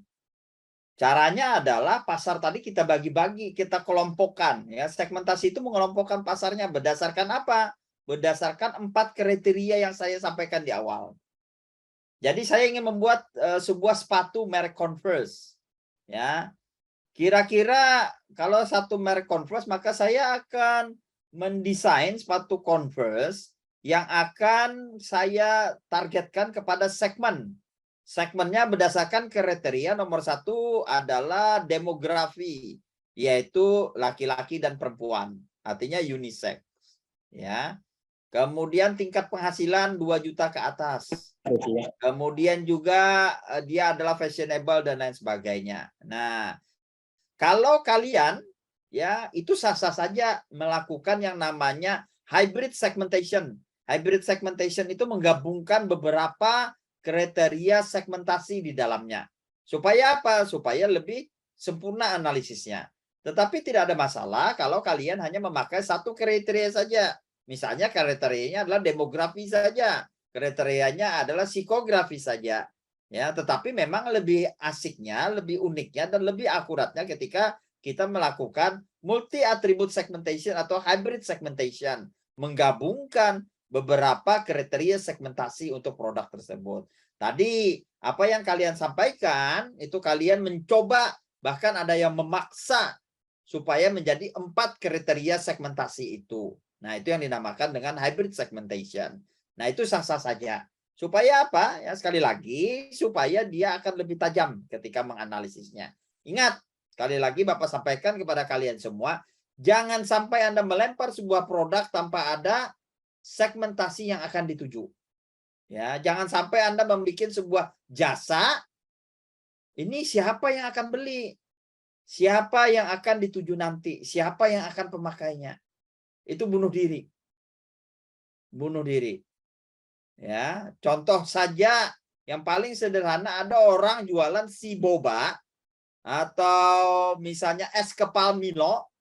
Caranya adalah pasar tadi kita bagi-bagi, kita kelompokkan. Ya, segmentasi itu mengelompokkan pasarnya berdasarkan apa? Berdasarkan 4 kriteria yang saya sampaikan di awal. Jadi saya ingin membuat sebuah sepatu merek Converse. Ya, kira-kira kalau satu merek Converse, maka saya akan mendesain sepatu Converse yang akan saya targetkan kepada segmen. Segmennya berdasarkan kriteria nomor 1 adalah demografi, yaitu laki-laki dan perempuan, artinya unisex. Ya. Kemudian tingkat penghasilan 2 juta ke atas. Kemudian juga dia adalah fashionable dan lain sebagainya. Nah, kalau kalian ya itu sah-sah saja melakukan yang namanya hybrid segmentation. Hybrid segmentation itu menggabungkan beberapa kriteria segmentasi di dalamnya. Supaya apa? Supaya lebih sempurna analisisnya. Tetapi tidak ada masalah kalau kalian hanya memakai satu kriteria saja. Misalnya kriterianya adalah demografi saja. Kriterianya adalah psikografi saja. Ya, tetapi memang lebih asiknya, lebih uniknya, dan lebih akuratnya ketika kita melakukan multi attribute segmentation atau hybrid segmentation. Menggabungkan beberapa kriteria segmentasi untuk produk tersebut. Tadi apa yang kalian sampaikan itu kalian mencoba, bahkan ada yang memaksa supaya menjadi 4 kriteria segmentasi itu. Nah, itu yang dinamakan dengan hybrid segmentation. Nah, itu sah-sah saja. Supaya apa? Ya, sekali lagi supaya dia akan lebih tajam ketika menganalisisnya. Ingat, sekali lagi Bapak sampaikan kepada kalian semua, jangan sampai Anda melempar sebuah produk tanpa ada segmentasi yang akan dituju. Ya, jangan sampai Anda membuat sebuah jasa, ini siapa yang akan beli? Siapa yang akan dituju nanti? Siapa yang akan pemakainya? Itu bunuh diri. Bunuh diri. Ya, contoh saja yang paling sederhana, ada orang jualan si boba atau misalnya es kepal Milo,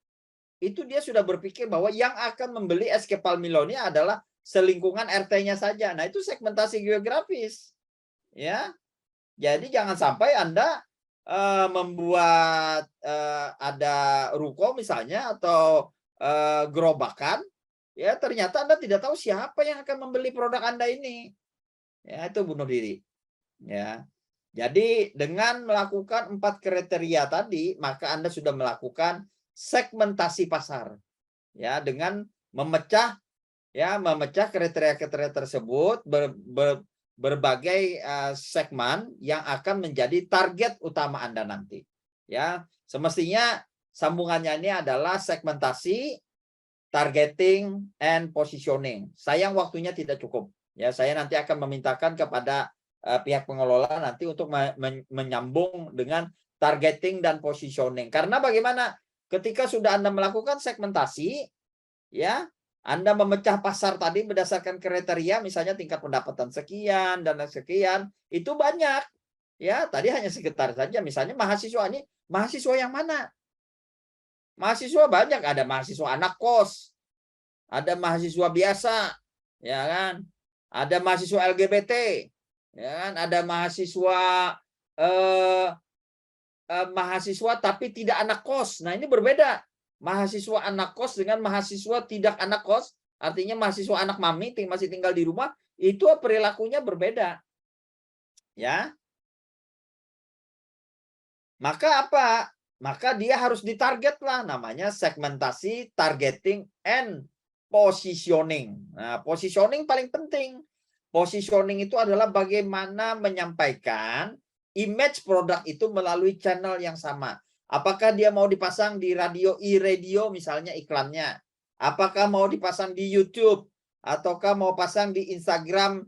itu dia sudah berpikir bahwa yang akan membeli es kepal Milo ini adalah selingkungan RT-nya saja. Nah, itu segmentasi geografis. Ya. Jadi jangan sampai Anda membuat ada ruko misalnya atau gerobakan, ya ternyata Anda tidak tahu siapa yang akan membeli produk Anda ini. Ya, itu bunuh diri. Ya. Jadi dengan melakukan 4 kriteria tadi, maka Anda sudah melakukan segmentasi pasar. Ya, dengan memecah kriteria-kriteria tersebut berbagai segmen yang akan menjadi target utama Anda nanti. Ya, semestinya sambungannya ini adalah segmentasi, targeting, and positioning. Sayang waktunya tidak cukup. Ya, saya nanti akan memintakan kepada pihak pengelola nanti untuk menyambung dengan targeting dan positioning. Karena bagaimana? Ketika sudah Anda melakukan segmentasi, ya, Anda memecah pasar tadi berdasarkan kriteria, misalnya tingkat pendapatan sekian dan sekian, itu banyak. Ya, tadi hanya sekitar saja. Misalnya mahasiswa ini, mahasiswa yang mana? Mahasiswa banyak, ada mahasiswa anak kos, ada mahasiswa biasa, ya kan? Ada mahasiswa LGBT, ya kan? Ada mahasiswa mahasiswa tapi tidak anak kos. Nah, ini berbeda. Mahasiswa anak kos dengan mahasiswa tidak anak kos, artinya mahasiswa anak mami masih tinggal di rumah, itu perilakunya berbeda. Ya. Maka apa? Maka dia harus ditarget lah, namanya segmentasi, targeting, and positioning. Nah, positioning paling penting. Positioning itu adalah bagaimana menyampaikan image produk itu melalui channel yang sama. Apakah dia mau dipasang di radio, e-radio misalnya iklannya? Apakah mau dipasang di YouTube? Ataukah mau pasang di Instagram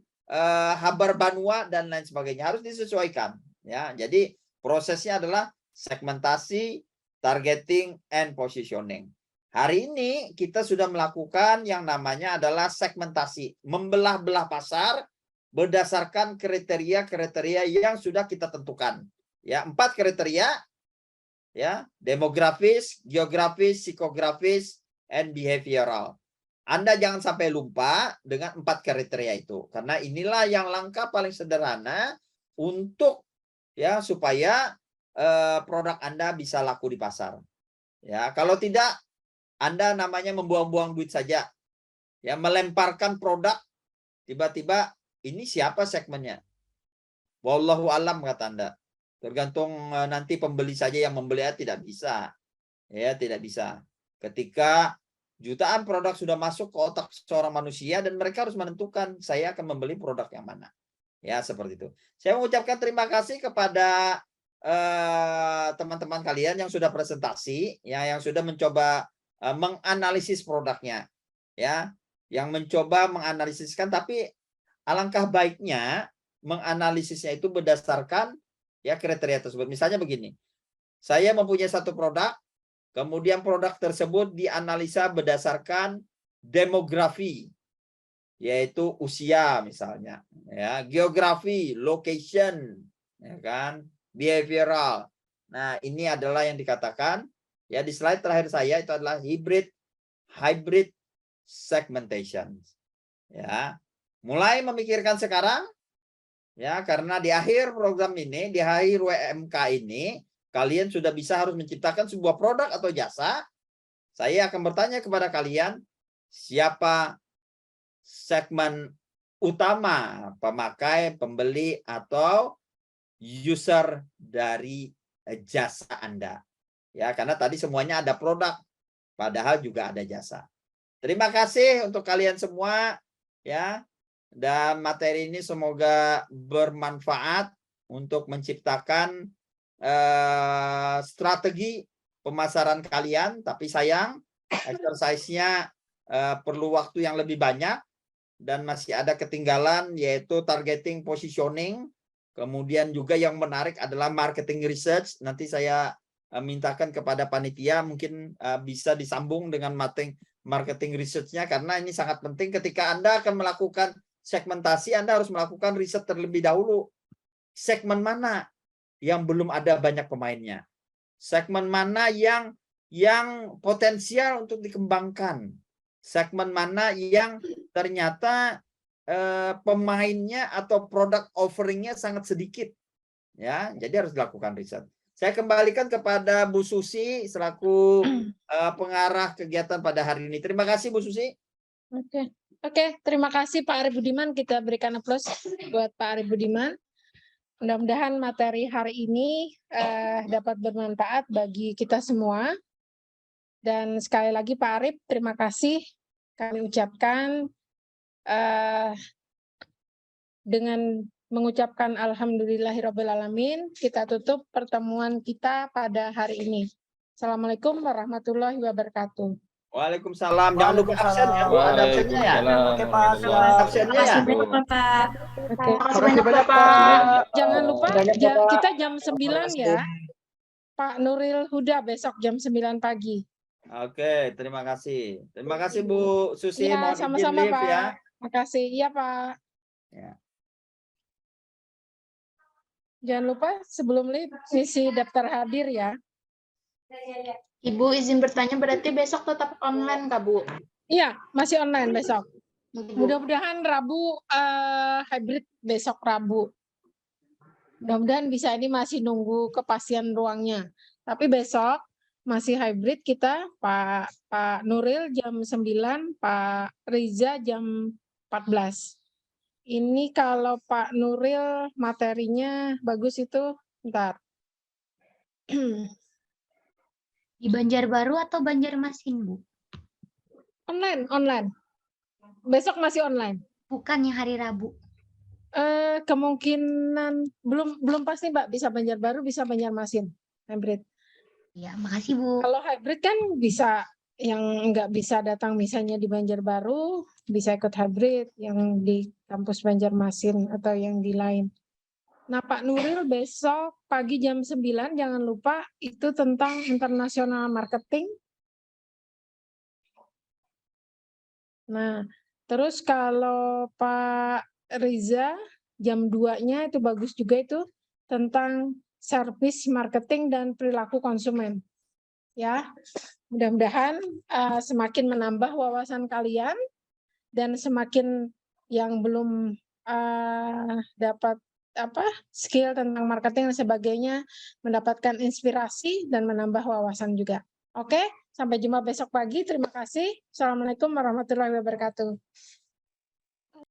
Habar Banua dan lain sebagainya? Harus disesuaikan. Ya, jadi prosesnya adalah segmentasi, targeting, and positioning. Hari ini kita sudah melakukan yang namanya adalah segmentasi, membelah-belah pasar berdasarkan kriteria-kriteria yang sudah kita tentukan. Ya, 4 kriteria, ya, demografis, geografis, psikografis, and behavioral. Anda jangan sampai lupa dengan 4 kriteria itu, karena inilah yang langkah paling sederhana untuk ya supaya produk Anda bisa laku di pasar. Ya, kalau tidak Anda namanya membuang-buang duit saja. Ya, melemparkan produk tiba-tiba ini siapa segmennya? Wallahu alam kata Anda. Tergantung nanti pembeli saja yang membeli, tidak bisa. Ya, tidak bisa. Ketika jutaan produk sudah masuk ke otak seorang manusia dan mereka harus menentukan saya akan membeli produk yang mana. Ya, seperti itu. Saya mengucapkan terima kasih kepada teman-teman kalian yang sudah presentasi, ya, yang sudah mencoba menganalisis produknya, ya, yang mencoba menganalisiskan. Tapi alangkah baiknya menganalisisnya itu berdasarkan ya kriteria tersebut. Misalnya begini, saya mempunyai satu produk, kemudian produk tersebut dianalisa berdasarkan demografi, yaitu usia misalnya, ya, geografi, location, ya kan, behavioral. Nah, ini adalah yang dikatakan ya di slide terakhir saya itu adalah hybrid segmentation. Ya. Mulai memikirkan sekarang ya, karena di akhir program ini, di akhir WMK ini kalian sudah bisa harus menciptakan sebuah produk atau jasa. Saya akan bertanya kepada kalian, siapa segmen utama pemakai, pembeli atau user dari jasa Anda. Ya, karena tadi semuanya ada produk, padahal juga ada jasa. Terima kasih untuk kalian semua, ya. Dan materi ini semoga bermanfaat untuk menciptakan strategi pemasaran kalian. Tapi sayang, exercise-nya perlu waktu yang lebih banyak dan masih ada ketinggalan, yaitu targeting, positioning. Kemudian juga yang menarik adalah marketing research. Nanti saya mintakan kepada panitia mungkin bisa disambung dengan marketing research-nya, karena ini sangat penting. Ketika Anda akan melakukan segmentasi, Anda harus melakukan riset terlebih dahulu. Segmen mana yang belum ada banyak pemainnya? Segmen mana yang potensial untuk dikembangkan? Segmen mana yang ternyata pemainnya atau produk offeringnya sangat sedikit, ya, jadi harus dilakukan riset. Saya kembalikan kepada Bu Susi selaku pengarah kegiatan pada hari ini. Terima kasih Bu Susi. Oke, terima kasih Pak Arif Budiman. Kita berikan aplaus buat Pak Arif Budiman. Mudah-mudahan materi hari ini dapat bermanfaat bagi kita semua. Dan sekali lagi Pak Arif, terima kasih kami ucapkan dengan mengucapkan alhamdulillahirrabbilalamin, kita tutup pertemuan kita pada hari ini. Assalamualaikum warahmatullahi wabarakatuh. Waalaikumsalam. Jangan lupa absen ya, Bu. Ada absennya ya? Oke, Pak. Siap. Absennya ya? Oke. Terima kasih banyak, Pak. Jangan lupa kita jam 9 ya. Pak Nuril Huda besok jam 9 pagi. Oke, terima kasih. Terima kasih Bu Susi. Iya, Mohon izin sama-sama live Pak. ya. Terima kasih. Iya Pak. Ya. Jangan lupa sebelum live isi daftar hadir ya. Ibu izin bertanya, berarti besok tetap online Kak Bu? Iya, masih online besok. Bu. Mudah-mudahan Rabu hybrid besok Rabu. Mudah-mudahan bisa, ini masih nunggu kepastian ruangnya. Tapi besok masih hybrid kita, Pak Nuril jam 9, Pak Riza jam 14. Ini kalau Pak Nuril materinya bagus itu, bentar. Di Banjarbaru atau Banjarmasin, Bu? Online. Besok masih online. Bukan yang hari Rabu. Kemungkinan belum pasti Mbak, bisa Banjarbaru, bisa Banjarmasin hybrid. Ya, makasih Bu. Kalau hybrid kan bisa, yang nggak bisa datang misalnya di Banjarbaru bisa ikut hybrid, yang di kampus Banjarmasin atau yang di lain. Nah Pak Nuril besok pagi jam 9 jangan lupa itu tentang international marketing. Nah terus kalau Pak Riza jam 2-nya itu bagus juga, itu tentang service marketing dan perilaku konsumen. Ya, mudah-mudahan semakin menambah wawasan kalian dan semakin yang belum dapat skill tentang marketing dan sebagainya mendapatkan inspirasi dan menambah wawasan juga. Oke, sampai jumpa besok pagi. Terima kasih. Assalamualaikum warahmatullahi wabarakatuh.